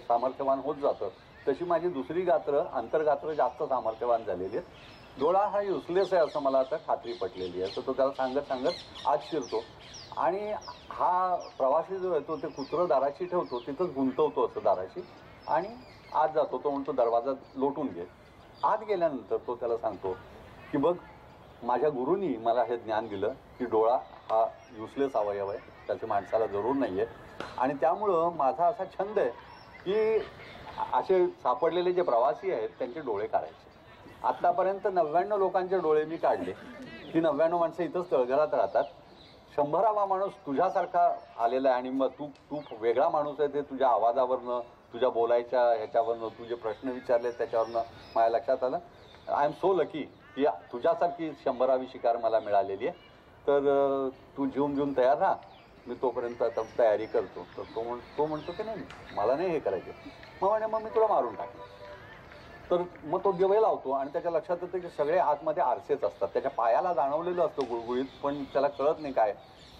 सामर्थ्यवान होत जातं. तशी माझी दुसरी गात्र अंतर्गात्र जास्त सामर्थ्यवान झालेली आहेत. डोळा हा युसलेस आहे असं मला आता खात्री पटलेली आहे. तर तो त्याला सांगत सांगत आत शिरतो आणि हा प्रवासी जो आहे तो ते कुत्रं दाराशी ठेवतो, तिथंच गुंतवतो असं दाराशी आणि आत जातो. तो म्हणतो दरवाजा लोटून घे. आत गेल्यानंतर तो त्याला सांगतो की बघ, माझ्या गुरूंनी मला हे ज्ञान दिलं की डोळा हा युसलेस अवयव आहे, त्याची माणसाला जरूर नाही आहे. आणि त्यामुळं माझा असा छंद आहे की असे सापडलेले जे प्रवासी आहेत त्यांचे डोळे काढायचे. आत्तापर्यंत 99 लोकांचे डोळे मी काढले. ती 99 माणसं इथंच तळघरात राहतात. 100वा माणूस तुझ्यासारखा आलेला आहे आणि मग तू वेगळा माणूस आहे. ते तुझ्या आवाजावरनं, तुझ्या बोलायच्या ह्याच्यावरनं, तुझे प्रश्न विचारले त्याच्यावरनं माझ्या लक्षात आलं. आय एम सो लकी की तुझ्यासारखी 100वी शिकार मला मिळालेली आहे. तर तू जीवन तयार राहा, मी तोपर्यंत आता तयारी करतो. तर तो म्हणतो की नाही, मला नाही हे करायचं. मग मी तुला मारून टाकेन. तर मग तो दिवे लावतो आणि त्याच्या लक्षात येतं की सगळे आतमध्ये आरसेच असतात. त्याच्या पायाला जाणवलेलं असतं गुळगुळीत, पण त्याला कळत नाही काय.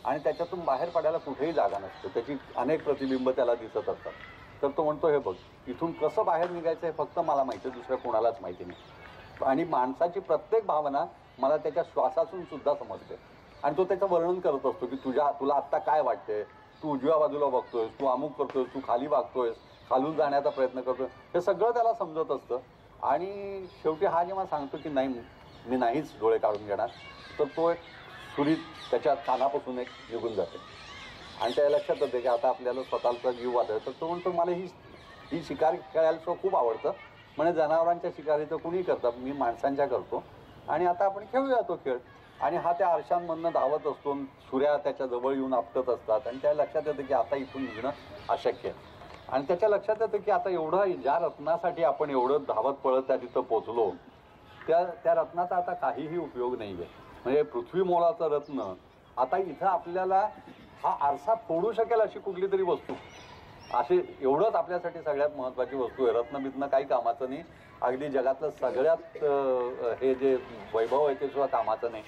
आणि त्याच्यातून बाहेर पडायला कुठेही जागा नसते. त्याची अनेक प्रतिबिंब त्याला दिसत असतात. तर तो म्हणतो, हे बघ, इथून कसं बाहेर निघायचं हे फक्त मला माहिती आहे, दुसऱ्या कोणालाच माहिती नाही. आणि माणसाची प्रत्येक भावना मला त्याच्या श्वासातून सुद्धा समजते. आणि तो त्याचं वर्णन करत असतो की तुला आत्ता काय वाटतंय, तू उजव्या बाजूला बघतोयस, तू अमुक करतोयस, तू खाली वागतोयस, खालून जाण्याचा प्रयत्न करतोय, हे सगळं त्याला समजत असतं. आणि शेवटी हा जेव्हा सांगतो की नाही, मी नाहीच डोळे काढून घेणार, तर तो एक सुरीत त्याच्या कानापासून एक निघून जाते. आणि त्या लक्षात येते की आता आपल्याला स्वतःचा जीव वाचवायचा. तर तो म्हणतो, मला ही शिकार खेळायला खूप आवडतं. म्हणजे जनावरांच्या शिकारी तर कुणी करतात, मी माणसांच्या करतो. आणि आता आपण खेळूया तो खेळ. आणि हा त्या आरशांमधनं धावत असतो. सूर्या त्याच्या जवळ येऊन आपटत असतात. आणि त्या लक्षात येतं की आता इथून निघणं अशक्य आहे. आणि त्याच्या लक्षात येतं की आता एवढं ज्या रत्नासाठी आपण एवढं धावत पळत त्या तिथं पोचलो, त्या रत्नाचा आता काहीही उपयोग नाही आहे. म्हणजे पृथ्वी मोलाचं रत्न आता इथं आपल्याला हा आरसा फोडू शकेल अशी कुठली तरी वस्तू, असे एवढंच आपल्यासाठी सगळ्यात महत्त्वाची वस्तू आहे. रत्नबित्न काही कामाचं नाही. अगदी जगातलं सगळ्यात हे जे वैभव आहे ते सुद्धा कामाचं नाही.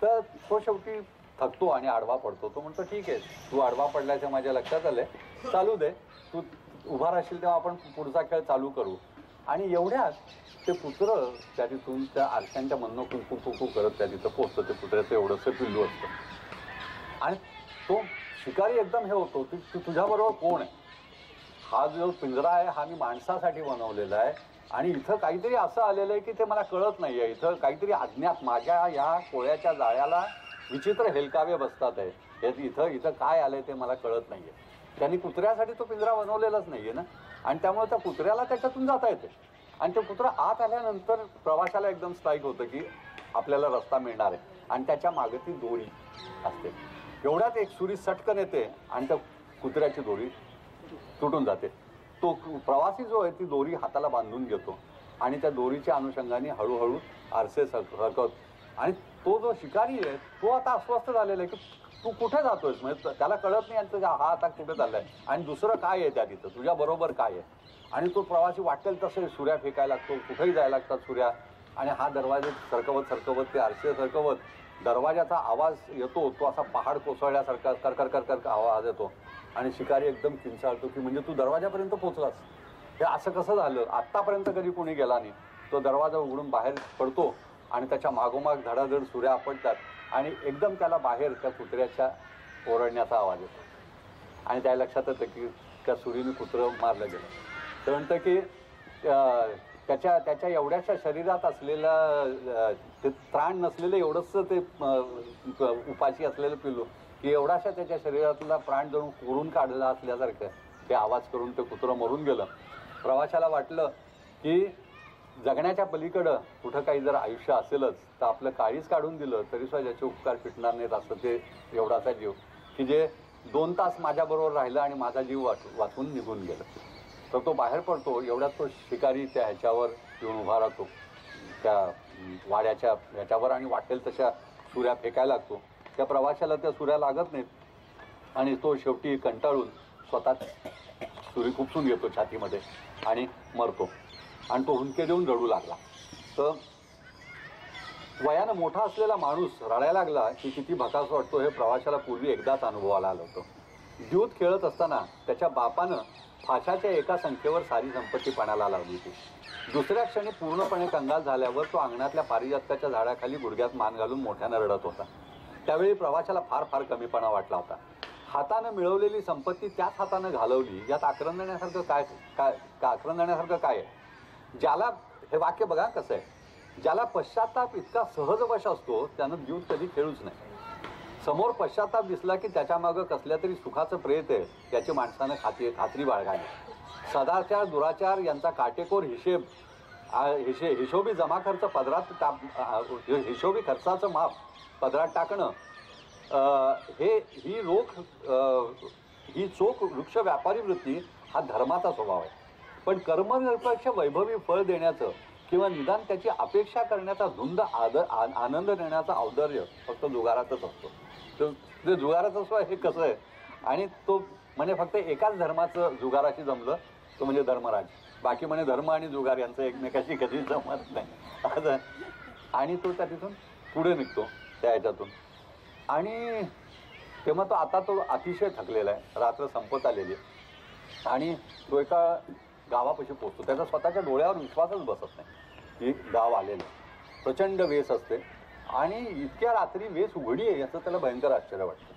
तर तो शेवटी थकतो आणि आडवा पडतो. तो म्हणतो, ठीक आहे, तू आडवा पडल्याचं माझ्या लक्षात आलंय, चालू दे, तू उभा राहशील तेव्हा आपण पुढचा खेळ चालू करू. आणि एवढ्यात ते कुत्रं त्या तिथून त्या आरशांच्या मधनं कुंकू कुंकू करत त्या तिथं पोचतं. ते कुत्र्याचं एवढंसं पिल्लू असतं. आणि तो शिकारी एकदम हे होतो की तुझ्याबरोबर कोण आहे? हा जो पिंजरा आहे हा मी माणसासाठी बनवलेला आहे आणि इथं काहीतरी असं आलेलं आहे की ते मला कळत नाही आहे. इथं काहीतरी अज्ञात माझ्या या कोळ्याच्या जाळ्याला विचित्र हेलकावे बसतात आहे. इथं काय आलंय ते मला कळत नाही आहे. त्यांनी कुत्र्यासाठी तो पिंजरा बनवलेलाच नाही आहे ना. आणि त्यामुळे त्या कुत्र्याला त्याच्यातून जाता येते. आणि ते कुत्रं आत आल्यानंतर प्रवाशाला एकदम स्ट्राईक होतं की आपल्याला रस्ता मिळणार आहे, आणि त्याच्या मागे ती दोरी असते. एवढ्यात एक सुरी सटकन येते आणि त्या कुत्र्याची दोरी तुटून जाते. तो प्रवासी जो आहे ती दोरी हाताला बांधून घेतो आणि त्या दोरीच्या अनुषंगाने हळूहळू आरसे सरकत, आणि तो जो शिकारी आहे तो आता अस्वस्थ झालेला आहे की तू कुठे जातोयस, म्हणजे त्याला कळत नाही आणि हा आता कुठे चाललाय आणि दुसरं काय आहे त्या तिथं, तुझ्या बरोबर काय आहे. आणि तो प्रवासी वाटेल तसे सुऱ्या फेकायला लागतो, कुठेही जायला लागतात सुऱ्या, आणि हा दरवाजे सरकवत सरकवत ते आरसे सरकवत दरवाजाचा आवाज येतो, तो असा पहाड कोसळल्यासारखा करकर करकर आवाज येतो, आणि शिकारी एकदम किंचाळतो की म्हणजे तू दरवाजापर्यंत पोहोचलास, हे असं कसं झालं, आत्तापर्यंत कधी कोणी गेला नाही. तो दरवाजा उघडून बाहेर पडतो आणि त्याच्या मागोमाग धडाधड सुऱ्या आपटतात, आणि एकदम त्याला बाहेर त्या कुत्र्याच्या ओरडण्याचा आवाज येतो, आणि त्या लक्षात येतं की त्या सुरीने कुत्रं मारलं गेलं. तर म्हणतं की त्याच्या एवढ्याशा शरीरात असलेलं ते त्राण नसलेलं एवढंच ते उपाशी असलेलं पिल्लू की एवढाशा त्याच्या शरीरातला प्राण जणू कोरून काढला असल्यासारखं ते आवाज करून ते कुत्रं मरून गेलं. प्रवाशाला वाटलं की जगण्याच्या पलीकडं कुठं काही जर आयुष्य असेलच तर आपलं काळीच काढून दिलं तरी सुद्धा ज्याचे उपकार फिटणार नाहीत असं ते एवढासा जीव की जे 2 तास माझ्याबरोबर राहिलं आणि माझा जीव वाचून निघून गेलं. तर तो बाहेर पडतो, एवढ्यात तो शिकारी त्या ह्याच्यावर येऊन उभा राहतो, त्या वाड्याच्या ह्याच्यावर, आणि वाटेल तशा सुऱ्या फेकायला लागतो. त्या प्रवाशाला त्या सुऱ्या लागत नाहीत आणि तो शेवटी कंटाळून स्वतः सुरी खुपसून घेतो छातीमध्ये आणि मरतो, आणि तो हुंदके देऊन रडू लागला. तर वयानं मोठा असलेला माणूस रडायला लागला की किती भकास वाटतो हे प्रवाशाला पूर्वी एकदाच अनुभवाला आलं होतं. द्यूत खेळत असताना त्याच्या बापानं फाशाच्या एका संख्येवर सारी संपत्ती पणाला लावली होती. दुसऱ्या क्षणी पूर्णपणे कंगाल झाल्यावर तो अंगणातल्या पारिजातकाच्या झाडाखाली गुडघ्यात मान घालून मोठ्यानं रडत होता. त्यावेळी प्रवाशाला फार फार कमीपणा वाटला होता. हातानं मिळवलेली संपत्ती त्याच हातानं घालवली यात आक्रंदण्यासारखं काय आहे. ज्याला हे वाक्य बघा कसं आहे, ज्याला पश्चाताप इतका सहजवश असतो त्यानं द्यूत कधी खेळूच नाही. समोर पश्चाताप दिसला की त्याच्या मागं कसल्या तरी सुखाचं प्रेत आहे त्याची माणसानं खात्री बाळगावी. सदाचार दुराचार यांचा काटेकोर हिशोबी जमा खर्च पदरात हिशोबी खर्चाचं माप पदरात टाकणं ही चोख वृक्ष व्यापारी वृत्ती हा धर्माचा स्वभाव आहे. पण कर्मनिरपेक्ष वैभवी फळ देण्याचं किंवा निदान त्याची अपेक्षा करण्याचा धुंद आनंद देण्याचा औदार्य फक्त जुगारातच असतो. ते जुगाराचं स्व हे कसं आहे, आणि तो म्हणजे फक्त एकाच धर्माचं जुगाराशी जमलं तो म्हणजे धर्मराज, बाकी म्हणजे धर्म आणि जुगार यांचं एकमेकाशी कधी जमत नाही. आणि तो त्या तिथून पुढे निघतो त्या ह्याच्यातून, आणि तेव्हा तो अतिशय थकलेला आहे, रात्र संपत आलेली आहे, आणि तो एका गावापाशी पोचतो. त्याचा स्वतःच्या डोळ्यावर विश्वासच बसत नाही की गाव आलेलं. प्रचंड वेस असते आणि इतक्या रात्री वेस उघडी आहे याचं त्याला भयंकर आश्चर्य वाटतं.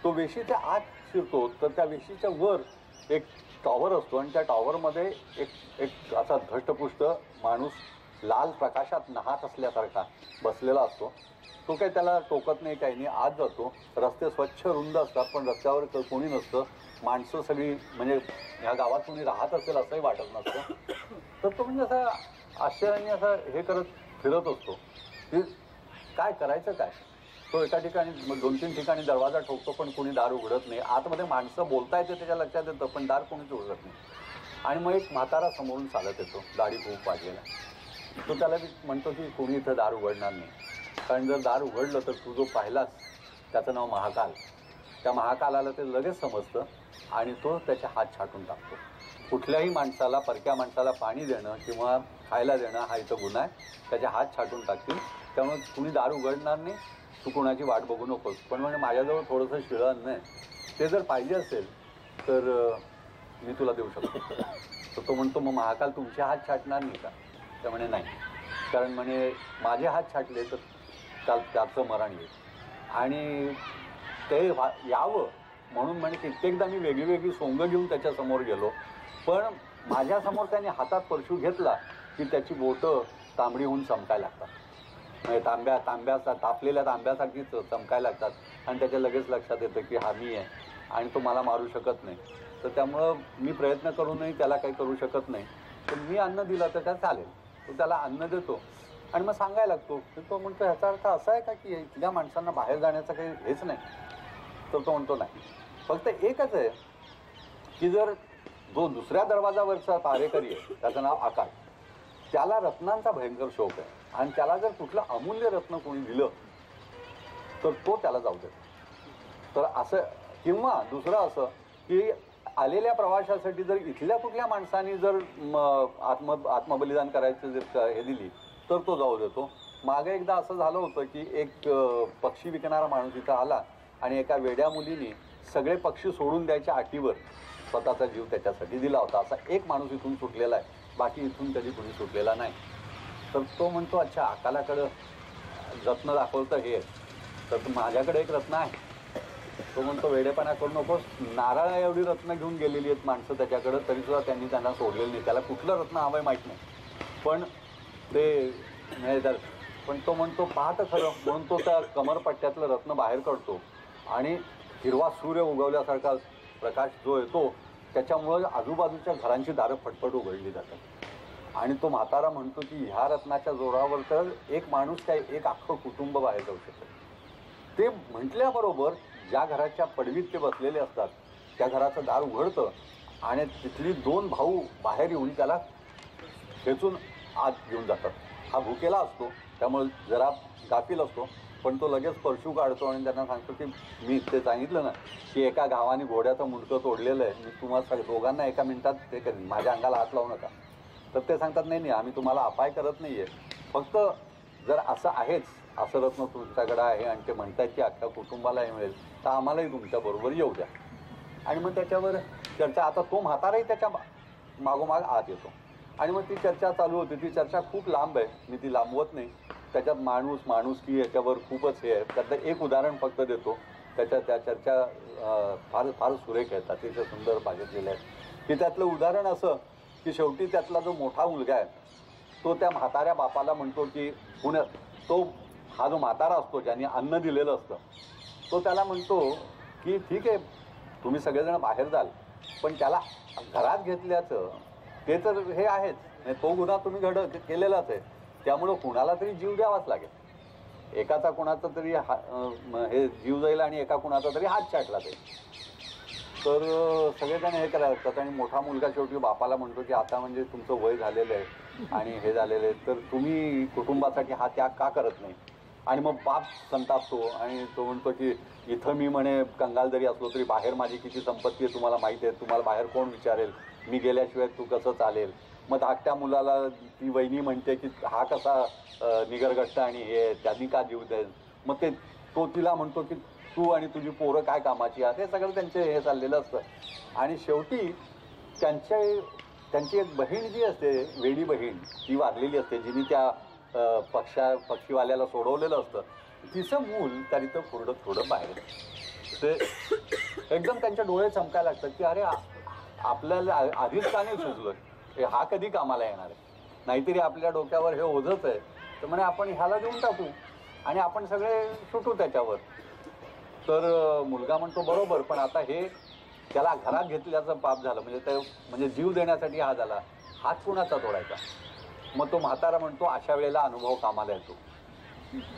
तो वेशीच्या आत शिरतो तर त्या वेशीच्या वर एक टॉवर असतो, आणि त्या टॉवरमध्ये एक असा धष्टपुष्ट माणूस लाल प्रकाशात नाहत असल्यासारखा बसलेला असतो. तो काही त्याला टोकत नाही, काही नाही. आत जातो. रस्ते स्वच्छ रुंद असतात पण रस्त्यावर कोणी नसतं. माणसं सगळी म्हणजे ह्या गावात कोणी राहत असेल असंही वाटत नसतं. तर तो म्हणजे असा आश्चर्याने असा हे करत फिरत असतो की काय करायचं काय. तो एका ठिकाणी 2-3 ठिकाणी दरवाजा ठोकतो पण कोणी दार उघडत नाही. आतमध्ये माणसं बोलता येते त्याच्या लक्षात येतं पण दार कोणीच उघडत नाही. आणि मग एक म्हातारा समोरून चालत येतो, दाढी खूप वाढलेला. तो त्याला म्हणतो की कोणी इथं दार उघडणार नाही, कारण जर दार उघडलं तर तू जो पाहिलास त्याचं नाव महाकाल. त्या महाकालाला ते लगेच समजतं आणि तो त्याचे हात छाटून टाकतो. कुठल्याही माणसाला, परक्या माणसाला पाणी देणं किंवा खायला देणं हा इथं गुन्हा आहे. त्याचे हात छाटून टाकतील. त्यामुळे कुणी दार उघडणार नाही, तू कोणाची वाट बघू नकोस. पण म्हणजे माझ्याजवळ थोडंसं शिळं अन्न आहे, ते जर पाहिजे असेल तर मी तुला देऊ शकतो. तर तो म्हणतो मग महाकाल तुमचे हात छाटणार नाही का. त्या म्हणे नाही, कारण म्हणे माझे हात छाटले तर त्याचं मरण येईल. आणि ते यावं म्हणून म्हणे कित्येकदा मी वेगळी सोंग घेऊन त्याच्यासमोर गेलो, पण माझ्यासमोर त्याने हातात परशू घेतला की त्याची बोटं तांबडी होऊन चमकायला लागतात. म्हणजे तापलेल्या तांब्यासारखी चमकायला लागतात. आणि त्याच्या लगेच लक्षात येतं की हा मी आहे आणि तो मला मारू शकत नाही. तर त्यामुळं मी प्रयत्न करूनही त्याला काही करू शकत नाही. तर मी अन्न दिलं तर काय चालेल. तो त्याला अन्न देतो आणि मग सांगायला लागतो. तर तो म्हणतो ह्याचा अर्थ असा आहे का की इथल्या माणसांना बाहेर जाण्याचं काही हेच नाही. तर तो म्हणतो नाही, फक्त एकच आहे की जर जो दुसऱ्या दरवाजावरचा पारेकरी आहे त्याचं नाव आकाश, त्याला रत्नांचा भयंकर शौक आहे आणि त्याला जर कुठलं अमूल्य रत्न कोणी दिलं तर तो त्याला जाऊ देतो. तर असं, किंवा दुसरं असं की आलेल्या प्रवाशासाठी जर इथल्या कुठल्या माणसाने जर आत्मबलिदान करायचं जर हे दिली तर तो जाऊ देतो. मागे एकदा असं झालं होतं की एक पक्षी विकणारा माणूस इथं आला आणि एका वेड्या मुलीने सगळे पक्षी सोडून द्यायच्या अटीवर स्वतःचा जीव त्याच्यासाठी दिला होता. असा एक माणूस इथून सुटलेला आहे, बाकी इथून कधी कुणी सुटलेला नाही. तर तो म्हणतो अच्छा अकालाकडं रत्न दाखवतं हे, तर माझ्याकडे एक रत्न आहे. तो म्हणतो वेडेपणा करू नकोस, नारळा एवढी रत्न घेऊन गेलेली आहेत माणसं त्याच्याकडं, तरीसुद्धा त्यांनी त्यांना सोडलेलं नाही. त्याला कुठलं रत्न हवं आहे माहीत नाही, पण ते नाही तर पण तो म्हणतो पाहतं खरं, म्हणून तो त्या कमरपट्ट्यातलं रत्न बाहेर काढतो आणि हिरवा सूर्य उगवल्यासारखा प्रकाश जो येतो त्याच्यामुळं आजूबाजूच्या घरांची दारं फटफट उघडली जातात. आणि तो म्हातारा म्हणतो की ह्या रत्नाच्या जोरावर तर एक माणूस काय एक अख्खं कुटुंब बाहेर जाऊ शकतं. ते म्हटल्याबरोबर ज्या घराच्या पडवीत ते बसलेले असतात त्या घराचं दार उघडतं आणि तिथली दोन भाऊ बाहेर येऊन त्याला खेचून आत घेऊन जातात. हा भुकेला असतो त्यामुळे जरा गाफील असतो, पण तो लगेच परशू काढतो आणि त्यांना सांगतो की मी ते सांगितलं ना की एका गावाने घोड्याचं मुंडकं तोडलेलं आहे, मी तुम्हाला दोघांना एका मिनिटात ते करेन, माझ्या अंगाला हात लावू नका. तर ते सांगतात नाही नाही आम्ही तुम्हाला अपाय करत नाही आहे, फक्त जर असं आहेच, असं रत्न तुमच्याकडं आहे आणि ते म्हणतात की अख्ख्या कुटुंबालाही मिळेल तर आम्हालाही तुमच्याबरोबर येऊ द्या. आणि मग त्याच्यावर चर्चा, आता तो म्हाताराही त्याच्या मागोमाग आत येतो आणि मग ती चर्चा चालू होती. ती चर्चा खूप लांब आहे, मी ती लांबवत नाही. त्याच्यात माणुसकी याच्यावर खूपच हे आहे. त्यातलं एक उदाहरण फक्त देतो. त्या चर्चा फार फार सुरेख आहेत, अतिशय सुंदर पाहिजेलेल्या आहेत. की त्यातलं उदाहरण असं की शेवटी त्यातला जो मोठा मुलगा आहे तो त्या म्हाताऱ्या बापाला म्हणतो की पुण्यात तो हा जो म्हातारा असतो ज्याने अन्न दिलेलं असतं तो त्याला म्हणतो की ठीक आहे तुम्ही सगळेजण बाहेर जाल, पण त्याला घरात घेतल्याचं ते तर हे आहेच, तो गुन्हा तुम्ही केलेलाच आहे, त्यामुळं कुणाला तरी जीव द्यावाच लागेल. एकाचा कुणाचा तरी हे जीव जाईल आणि एका कुणाचा तरी हात छाटला जाईल. तर सगळेजण हे करायला लागतात आणि मोठा मुलगा शेवटी बापाला म्हणतो की आता म्हणजे तुमचं वय झालेलं आहे आणि हे झालेलं आहे तर तुम्ही कुटुंबासाठी हा त्याग का करत नाही. आणि मग बाप संतापतो आणि तो म्हणतो की इथं मी म्हणे कंगाल जरी असलो तरी बाहेर माझी किती संपत्ती आहे तुम्हाला माहिती आहे, तुम्हाला बाहेर कोण विचारेल, मी गेल्याशिवाय तू कसं चालेल. मग धाकट्या मुलाला ती वहिनी म्हणते की हा कसा निगरगट्ट आणि हे त्यांनी का जीव देईल. मग तो तिला म्हणतो की तू आणि तुझी पोरं काय कामाची आहात, हे सगळं त्यांचे हे चाललेलं असतं. आणि शेवटी त्यांची एक बहीण जी असते वेडी बहीण ती वारलेली असते जिने त्या पक्षीवाल्याला सोडवलेलं असतं, तिचं मूल त्या इथं थोडं बाहेर ते एकदम त्यांच्या डोळे चमकायला लागतात की अरे आपल्याला आधीच का नाही सुचलं, हे हा कधी कामाला येणार आहे, नाहीतरी आपल्या डोक्यावर हे ओझच आहे, तर म्हणे आपण ह्याला देऊन टाकू आणि आपण सगळे सुटू त्याच्यावर. तर मुलगा म्हणतो बरोबर, पण आता हे त्याला घरात घेतल्याचं पाप झालं, म्हणजे जीव देण्यासाठी हा झाला, हात कुणाचा तोडायचा. मग तो म्हातारा म्हणतो अशा वेळेला अनुभव कामाला येतो.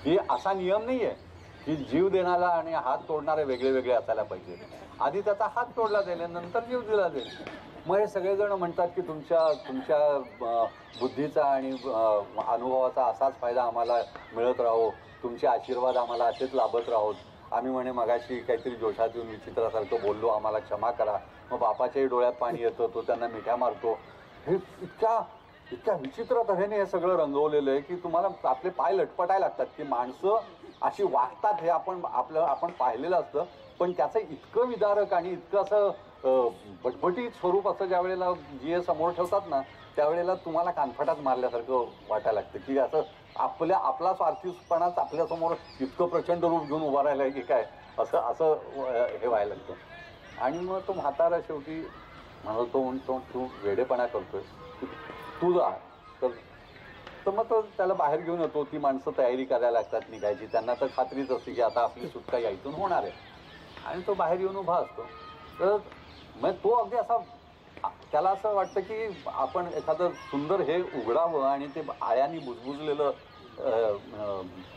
ही असा नियम नाही आहे की जीव देणारा आणि हात तोडणारे वेगळे वेगळे असायला पाहिजे. आधी त्याचा हात तोडला जाईल नंतर जीव दिला जाईल. मग हे सगळेजण म्हणतात की तुमच्या बुद्धीचा आणि अनुभवाचा असाच फायदा आम्हाला मिळत राहो, तुमचे आशीर्वाद आम्हाला असेच लाभत राहोत. आम्ही म्हणे मगाशी काहीतरी जोशात येऊन विचित्रासारखं बोललो, आम्हाला क्षमा करा. मग बापाच्याही डोळ्यात पाणी येतं, तो त्यांना मिठ्या मारतो. हे इतक्या विचित्र तऱ्हेने हे सगळं रंगवलेलं आहे की तुम्हाला आपले पाय लटपटायला लागतात की माणसं अशी वागतात हे आपण पाहिलेलं असतं, पण त्याचं इतकं विदारक आणि इतकं असं भटभटीत स्वरूप असं ज्या वेळेला जे समोर ठेवतात ना त्यावेळेला तुम्हाला कानफटात मारल्यासारखं वाटायला लागतं की असं आपला स्वार्थीपणाच आपल्यासमोर इतकं प्रचंड रूप घेऊन उभा राहिलं आहे की काय, असं हे व्हायला लागतं. आणि मग तो म्हातारा शेवटी म्हणतो तू वेडेपणा करतोय, तू जा. तर मग तो त्याला बाहेर घेऊन येतो. ती माणसं तयारी करायला लागतात निघायची, त्यांना तर खात्रीच असते की आता आपली सुटका यायतून होणार आहे. आणि तो बाहेर येऊन उभा असतो. तर मग तो अगदी असा त्याला असं वाटतं की आपण एखादं सुंदर हे उघडावं आणि ते आळ्यानी बुजबुजलेलं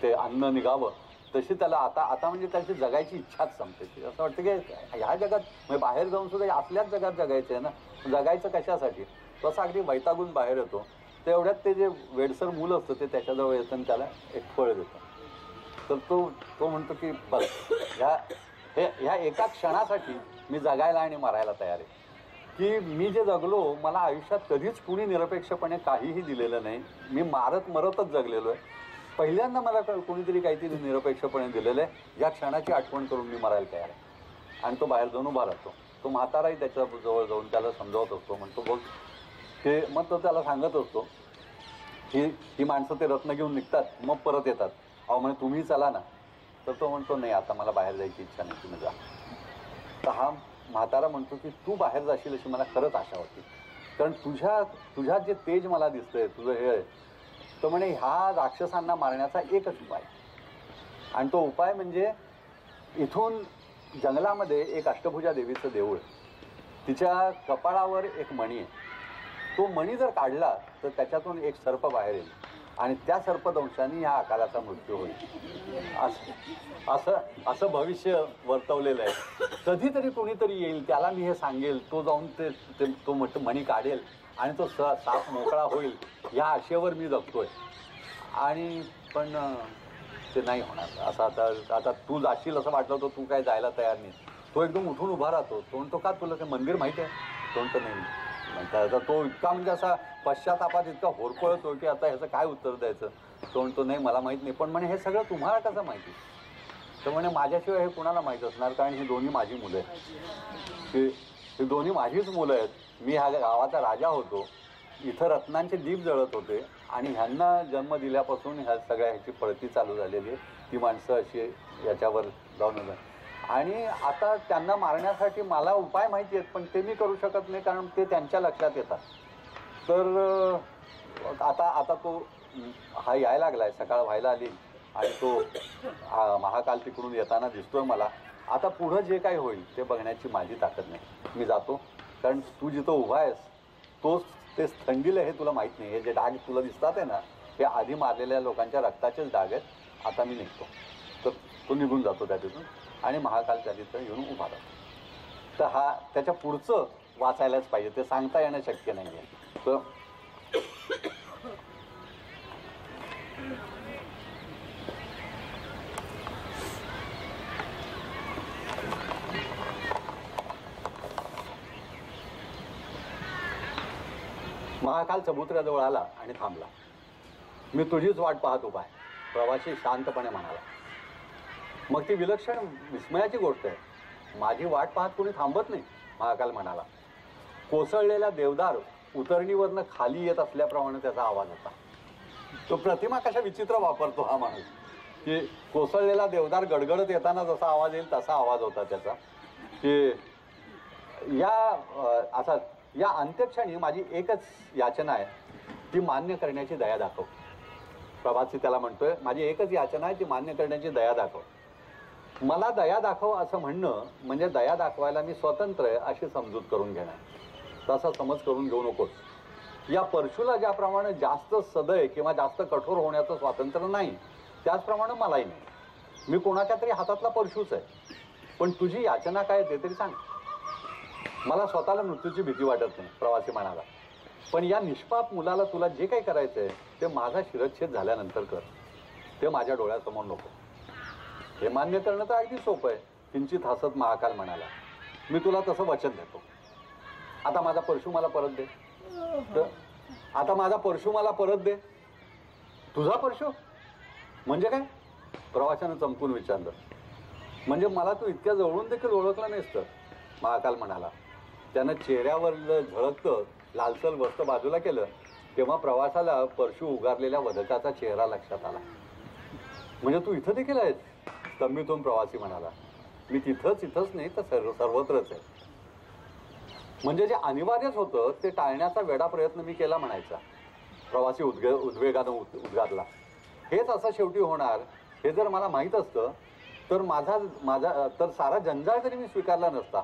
ते अन्न निघावं, तशी त्याला आता आता म्हणजे त्याची जगायची इच्छाच संपते. असं वाटतं की ह्या जगात म्हणजे बाहेर जाऊन सुद्धा आपल्याच जगात जगायचं आहे ना, जगायचं कशासाठी. तसं अगदी वैतागून बाहेर येतो, तर एवढ्यात ते जे वेडसर मूल असतं ते त्याच्याजवळ येतं आणि त्याला एक फळ देतं. तर तो म्हणतो की बघ, ह्या एका क्षणासाठी मी जगायला आणि मरायला तयार आहे. की मी जे जगलो, मला आयुष्यात कधीच कुणी निरपेक्षपणे काहीही दिलेलं नाही. मी मारत मरतच जगलेलो आहे. पहिल्यांदा मला कोणीतरी काहीतरी निरपेक्षपणे दिलेलं आहे. या क्षणाची आठवण करून मी मरायला तयार आहे. आणि तो बाहेर जाऊन उभा राहतो. तो म्हाताराही त्याच्या जवळ जाऊन त्याला समजावत असतो. म्हणतो बघ ते, मग तो त्याला सांगत असतो की ही माणसं ते रत्न घेऊन निघतात, मग परत येतात. अहो म्हणजे तुम्ही चला ना. तर तो म्हणतो नाही, आता मला बाहेर जायची इच्छा नाही, तुम्ही जा. तर हा म्हातारा म्हणतो की तू बाहेर जाशील अशी मला खरंच आशा होती, कारण तुझ्यात जे तेज मला दिसतंय, तुझं हे. तर म्हणे ह्या राक्षसांना मारण्याचा एकच उपाय, आणि तो उपाय म्हणजे इथून जंगलामध्ये एक अष्टभुजा देवीचं देऊळ, तिच्या कपाळावर एक मणी आहे. तो मणी जर काढला तर त्याच्यातून एक सर्प बाहेर येईल आणि त्या सर्पदंशाने ह्या अकालाचा मृत्यू होईल. असं भविष्य वर्तवलेलं आहे. कधीतरी कोणीतरी येईल, त्याला मी हे सांगेल, तो जाऊन तो मणी काढेल आणि तो साप मोकळा होईल, या आशेवर मी जगतोय. आणि पण ते नाही होणार. असं आता तू जाशील असं वाटलं तर तू काय जायला तयार नाही. तो एकदम उठून उभा राहतो. तो म्हणतो का तुला ते मंदिर माहिती आहे? तो म्हणतो नाही. म्हणता तो इतका म्हणजे असा पश्चातापात इतका होरपळतो की आता ह्याचं काय उत्तर द्यायचं. तो म्हणतो नाही मला माहीत नाही. पण म्हणे हे सगळं तुम्हाला कसं माहिती? तर म्हणे माझ्याशिवाय हे कुणाला माहीत असणार, कारण ही दोन्ही माझी मुलं आहेत. ही दोन्ही माझीच मुलं आहेत. मी ह्या गावाचा राजा होतो, इथं रत्नांचे दीप जळत होते, आणि ह्यांना जन्म दिल्यापासून ह्या सगळ्या ह्याची पळती चालू झालेली आहे. ती माणसं अशी याच्यावर जाऊन, आणि आता त्यांना मारण्यासाठी मला उपाय माहिती आहेत, पण ते मी करू शकत नाही, कारण ते त्यांच्या लक्षात येतात. तर आता तो हा यायला लागलाय, सकाळ व्हायला आली, आणि तो महाकाल तिकडून येताना दिसतोय मला. आता पुढं जे काही होईल ते बघण्याची माझी ताकद नाही. मी जातो, कारण तू जिथं उभा आहेस तोच ते थंडीला हे तुला माहीत नाही. हे जे डाग तुला दिसतात आहे ना, हे आधी मारलेल्या लोकांच्या रक्ताचेच डाग आहेत. आता मी निघतो. तर तो निघून जातो त्या तिथून, आणि महाकालच्या तिथं येऊन उभा राहतो. तर हा त्याच्या पुढचं वाचायलाच पाहिजे, ते सांगता येणं शक्य नाही आहे. तर महाकाल चबुतऱ्याजवळ आला आणि थांबला. मी तुझीच वाट पाहत उभा आहे, प्रवासी शांतपणे म्हणाला. मग ती विलक्षण विस्मयाची गोष्ट आहे. माझी वाट पाहत कोणी थांबत नाही, महाकाल म्हणाला. कोसळलेला देवदार उतरणीवरनं खाली येत असल्याप्रमाणे त्याचा आवाज होता. तो प्रतिमा कशा विचित्र वापरतो हा माणूस, की कोसळलेला देवदार गडगडत येताना जसा आवाज येईल तसा आवाज होता त्याचा. की या अंत्यक्षणी माझी एकच याचना आहे, ती मान्य करण्याची दया दाखव. प्रभासी त्याला म्हणतोय, माझी एकच याचना आहे, ती मान्य करण्याची दया दाखव. मला दया दाखव असं म्हणणं म्हणजे दया दाखवायला मी स्वतंत्र आहे अशी समजूत करून घेणार. तसा समज करून घेऊ नकोस. या परशुला ज्याप्रमाणे जास्त सदय किंवा जास्त कठोर होण्याचं स्वातंत्र्य नाही, त्याचप्रमाणे मलाही नाही. मी कोणाच्या तरी हातातला परशुच आहे. पण तुझी याचना काय ते तरी सांग. मला स्वतःला मृत्यूची भीती वाटत नाही, प्रवासी म्हणाला. पण या निष्पाप मुलाला तुला जे काही करायचं आहे ते माझा शिरच्छेद झाल्यानंतर कर. ते माझ्या डोळ्यासमोर नको. हे मान्य करणं तर अगदी सोपं आहे, किंचित हसत महाकाल म्हणाला. मी तुला तसं वचन देतो. आता माझा परशु मला परत दे. आता माझा परशु मला परत दे. तुझा परशु म्हणजे काय? प्रवाशानं चमकून विचारलं. म्हणजे मला तू इतक्या जवळून देखील ओळखला नाहीस तर, महाकाल म्हणाला. त्यानं चेहऱ्यावरलं झळकतं लालसर वस्त्र बाजूला केलं, तेव्हा प्रवासाला परशु उगारलेल्या वधकाचा चेहरा लक्षात आला. म्हणजे तू इथं देखील आहेस? स्तंभितून प्रवासी म्हणाला. मी इथंच नाही तर सर्वत्रच आहे. म्हणजे जे अनिवार्यच होतं ते टाळण्याचा वेडा प्रयत्न मी केला म्हणायचा. प्रवासी उद्वेगानं उद्गारला. हेच असं शेवटी होणार हे जर मला माहीत असतं तर माझा सारा जंजाळ तरी मी स्वीकारला नसता.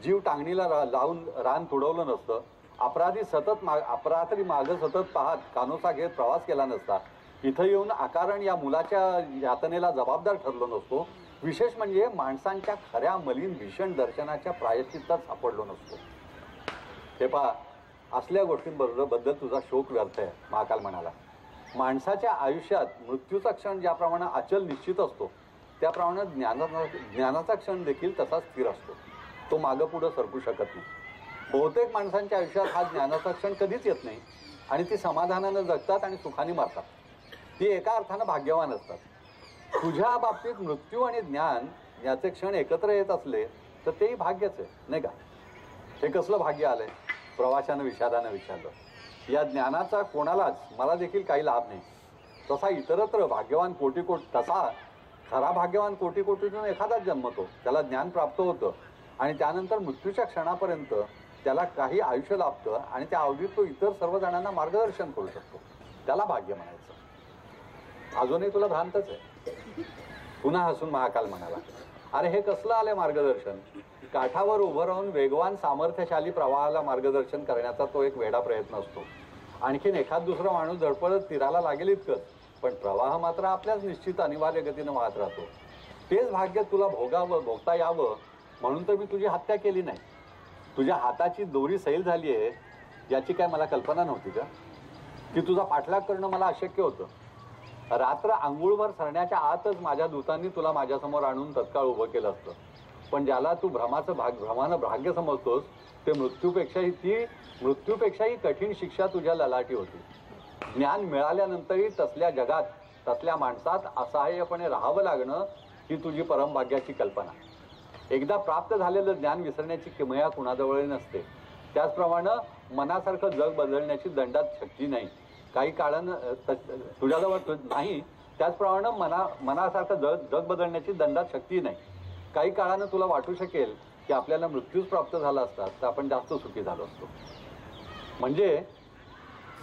जीव टांगणीला लावून रान तुडवलं नसतं. अपरात्री मागं सतत पाहत कानोसा घेत प्रवास केला नसता, इथं येऊन अकारण या मुलाच्या यातनेला जबाबदार ठरलो नसतो. विशेष म्हणजे माणसांच्या खऱ्या मलिन भीषण दर्शनाच्या प्रायश्चित्तात सापडलो नसतो. हे पहा, असल्या गोष्टींबद्दल तुझा शोक व्यर्थ आहे. महाकाल म्हणाला, माणसाच्या आयुष्यात मृत्यूचा क्षण ज्याप्रमाणे अचल निश्चित असतो, त्याप्रमाणे ज्ञानाचा क्षण देखील तसाच स्थिर असतो. तो मागं पुढं सरकू शकत नाही. बहुतेक माणसांच्या आयुष्यात हा ज्ञानाचा क्षण कधीच येत नाही आणि ती समाधानानं जगतात आणि सुखाने मारतात. ती एका अर्थानं भाग्यवान असतात. तुझ्या बाबतीत मृत्यू आणि ज्ञान याचे क्षण एकत्र येत असले तर तेही भाग्यच आहे, नाही का? हे कसलं भाग्य आलंय? प्रवाशानं विषादानं विचारलं. या ज्ञानाचा कोणालाच, मला देखील काही लाभ नाही. तसा इतरत्र भाग्यवान तसा खरा भाग्यवान कोटीतून एखादाच जन्मतो. त्याला ज्ञान प्राप्त होतं आणि त्यानंतर मृत्यूच्या क्षणापर्यंत त्याला काही आयुष्य लाभतं आणि त्या अवधीत तो इतर सर्व जणांना मार्गदर्शन करू शकतो. त्याला भाग्य म्हणायचं. अजूनही तुला भ्रांतच आहे. पुन्हा हसून महाकाल म्हणाला, अरे हे कसलं आलंय मार्गदर्शन? काठावर उभं राहून वेगवान सामर्थ्यशाली प्रवाहाला मार्गदर्शन करण्याचा तो एक वेडा प्रयत्न असतो. आणखीन एखाद दुसरा माणूस धडपडत तीराला लागेल इतकंच, पण प्रवाह मात्र आपल्याच निश्चित अनिवार्य गतीनं वाहत राहतो. तेच भाग्य तुला भोगता यावं म्हणून तर मी तुझी हत्या केली नाही. तुझ्या हाताची दोरी सैल झाली आहे याची काय मला कल्पना नव्हती का? की तुझा पाठलाग करणं मला अशक्य होतं. रात्र अंघोळभर सरण्याच्या आतच माझ्या दूतांनी तुला माझ्यासमोर आणून तत्काळ उभं केलं असतं. पण ज्याला तू भ्रमानं भाग्य समजतोस ते मृत्यूपेक्षाही कठीण शिक्षा तुझ्या ललाटी होती. ज्ञान मिळाल्यानंतरही तसल्या जगात तसल्या माणसात असहाय्यपणे राहावं लागणं ही तुझी परमभाग्याची कल्पना. एकदा प्राप्त झालेलं ज्ञान विसरण्याची किमया कुणाजवळ नसते. त्याचप्रमाणे मनासारखं जग बदलण्याची दंडात शक्ती नाही. काही काळानं तुझ्याजवळ नाही. त्याचप्रमाणे मनासारखं जग बदलण्याची दंडात शक्ती नाही. काही काळानं तुला वाटू शकेल की आपल्याला मृत्यूच प्राप्त झाला असता तर आपण जास्त सुखी झालो असतो. म्हणजे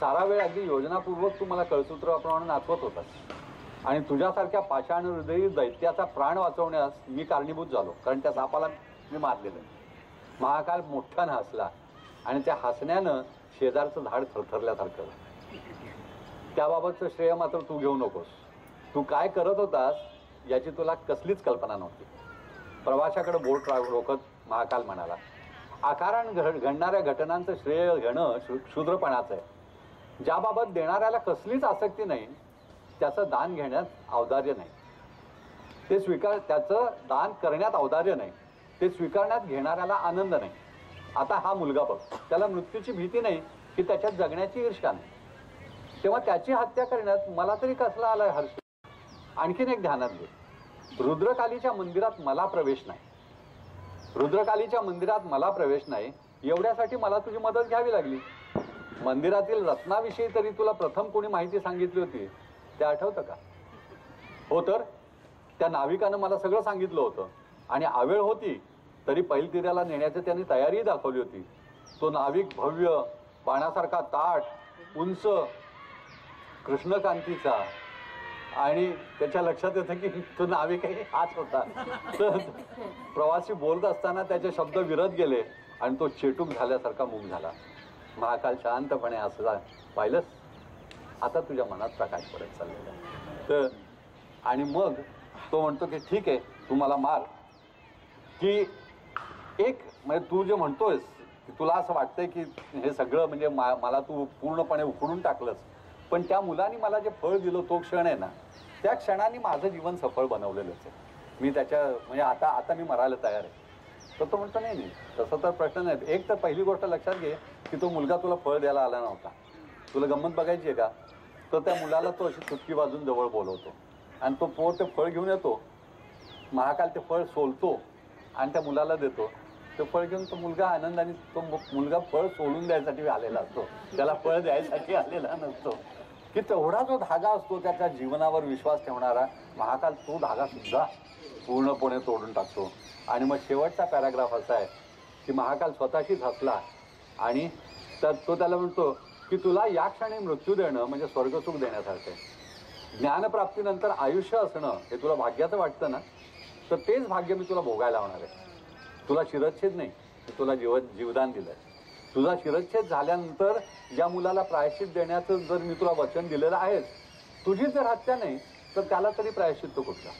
सारा वेळ अगदी योजनापूर्वक तू मला कळसूत्राप्रमाणे नाचवत होतास आणि तुझ्यासारख्या पाषाण हृदयी दैत्याचा प्राण वाचवण्यास मी कारणीभूत झालो, कारण त्या सापाला मी मारलेलं. महाकाल मोठ्यानं हसला आणि त्या हसण्यानं शेजारचं झाड थरथरल्यासारखं. त्याबाबतचं श्रेय मात्र तू घेऊ नकोस. तू काय करत होतास याची तुला कसलीच कल्पना नव्हती. प्रवाशाकडे बोट रोखत महाकाल म्हणाला, आकारान घडणाऱ्या घटनांचं श्रेय घेणं क्षुद्रपणाचं आहे. ज्याबाबत देणाऱ्याला कसलीच आसक्ती नाही त्याचं दान घेण्यात औदार्य नाही. त्याचं दान करण्यात औदार्य नाही. ते स्वीकारण्यात घेणाऱ्याला आनंद नाही. आता हा मुलगा बघ, त्याला मृत्यूची भीती नाही की त्याच्यात जगण्याची ईर्ष्या नाही. तेव्हा त्याची हत्या करण्यात मला तरी कसला आलाय हर्ष? आणखीन एक ध्यानात घे, रुद्रकालीच्या मंदिरात मला प्रवेश नाही. रुद्रकालीच्या मंदिरात मला प्रवेश नाही एवढ्यासाठी मला तुझी मदत घ्यावी लागली. मंदिरातील रत्नाविषयी तरी तुला प्रथम कोणी माहिती सांगितली होती ते आठवतं का? हो तर त्या नाविकानं मला सगळं सांगितलं होतं आणि आवेळ होती तरी पैलतीराला नेण्याची त्यांनी तयारीही दाखवली होती. तो नाविक भव्य, पाण्यासारखा ताठ, उंच, कृष्णकांतीचा आणि त्याच्या लक्षात येतं की तो नाविकही हाच होता. तर प्रवासी बोलत असताना त्याचे शब्द विरत गेले आणि तो चेटूक झाल्यासारखा मूक झाला. महाकाल शांतपणे हसला. पाहिलंस, आता तुझ्या मनात प्रकाश पडत चाललेला आहे. तर आणि मग तो म्हणतो की ठीक आहे, तू मला मार. की एक म्हणजे तू जे म्हणतोयस की तुला असं वाटतंय की हे सगळं म्हणजे मला तू पूर्णपणे उखडून टाकलंस, पण त्या मुलांनी मला जे फळ दिलं तो क्षण आहे ना, त्या क्षणाने माझं जीवन सफळ बनवलेलंच आहे. मी त्याच्या म्हणजे आता मी मरायला तयार आहे. तर तो म्हणतो नाही तसं तर प्रश्न नाही. एक तर पहिली गोष्ट लक्षात घे की तो मुलगा तुला फळ द्यायला आला नव्हता. तुला गंमत बघायची आहे का? तर त्या मुलाला तो अशी चुटकी वाजून जवळ बोलवतो आणि तो पोर ते फळ घेऊन येतो. महाकाल ते फळ सोलतो आणि त्या मुलाला देतो. ते फळ घेऊन तो मुलगा आनंदाने, तो मुलगा फळ सोलून द्यायसाठी आलेला असतो, त्याला फळ द्यायसाठी आलेला नसतो. की तेवढा जो धागा असतो त्याच्या जीवनावर विश्वास ठेवणारा महाकाल, तो धागा सुद्धा पूर्णपणे तोडून टाकतो. आणि मग शेवटचा पॅराग्राफ असा आहे की महाकाल स्वतःशीच हसला आणि तो त्याला म्हणतो की तुला या क्षणी मृत्यू देणं म्हणजे स्वर्गसुख देण्यासारखं आहे. ज्ञानप्राप्तीनंतर आयुष्य असणं हे तुला भाग्याचं वाटतं ना, तर तेच भाग्य मी तुला भोगायला होणार आहे. तुला शिरच्छेद नाही, मी तुला जीवदान दिलंय. तुझा शिरच्छेद झाल्यानंतर ज्या मुलाला प्रायश्चित देण्याचं जर मी तुला वचन दिलेलं आहेच, तुझी जर हत्या नाही तर त्याला तरी प्रायश्चित तो कुठला?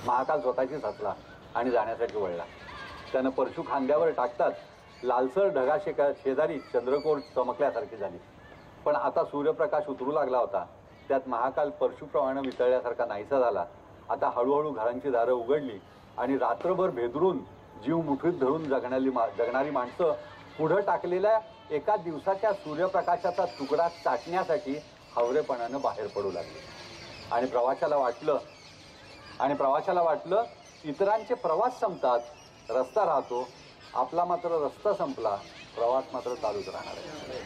महाकाल स्वतःचीच हसला आणि जाण्यासाठी वळला. त्यानं परशु खांद्यावर टाकताच लालसर ढगाशे शेजारी चंद्रकोर चमकल्यासारखी झाली. पण आता सूर्यप्रकाश उतरू लागला होता. त्यात महाकाल परशुप्रमाणे वितळल्यासारखा नाहीसा झाला. आता हळूहळू घरांची दारं उघडली आणि रात्रभर भेदरून जीव मुठीत धरून जगणारी माणसं पुढं टाकलेल्या एका दिवसाच्या सूर्यप्रकाशाचा तुकडा चाटण्यासाठी हावरेपणानं बाहेर पडू लागले. आणि प्रवाशाला वाटलं इतरांचे प्रवास संपतात, रस्ता राहतो, आपला मात्र रस्ता संपला, प्रवास मात्र चालूच राहणार आहे.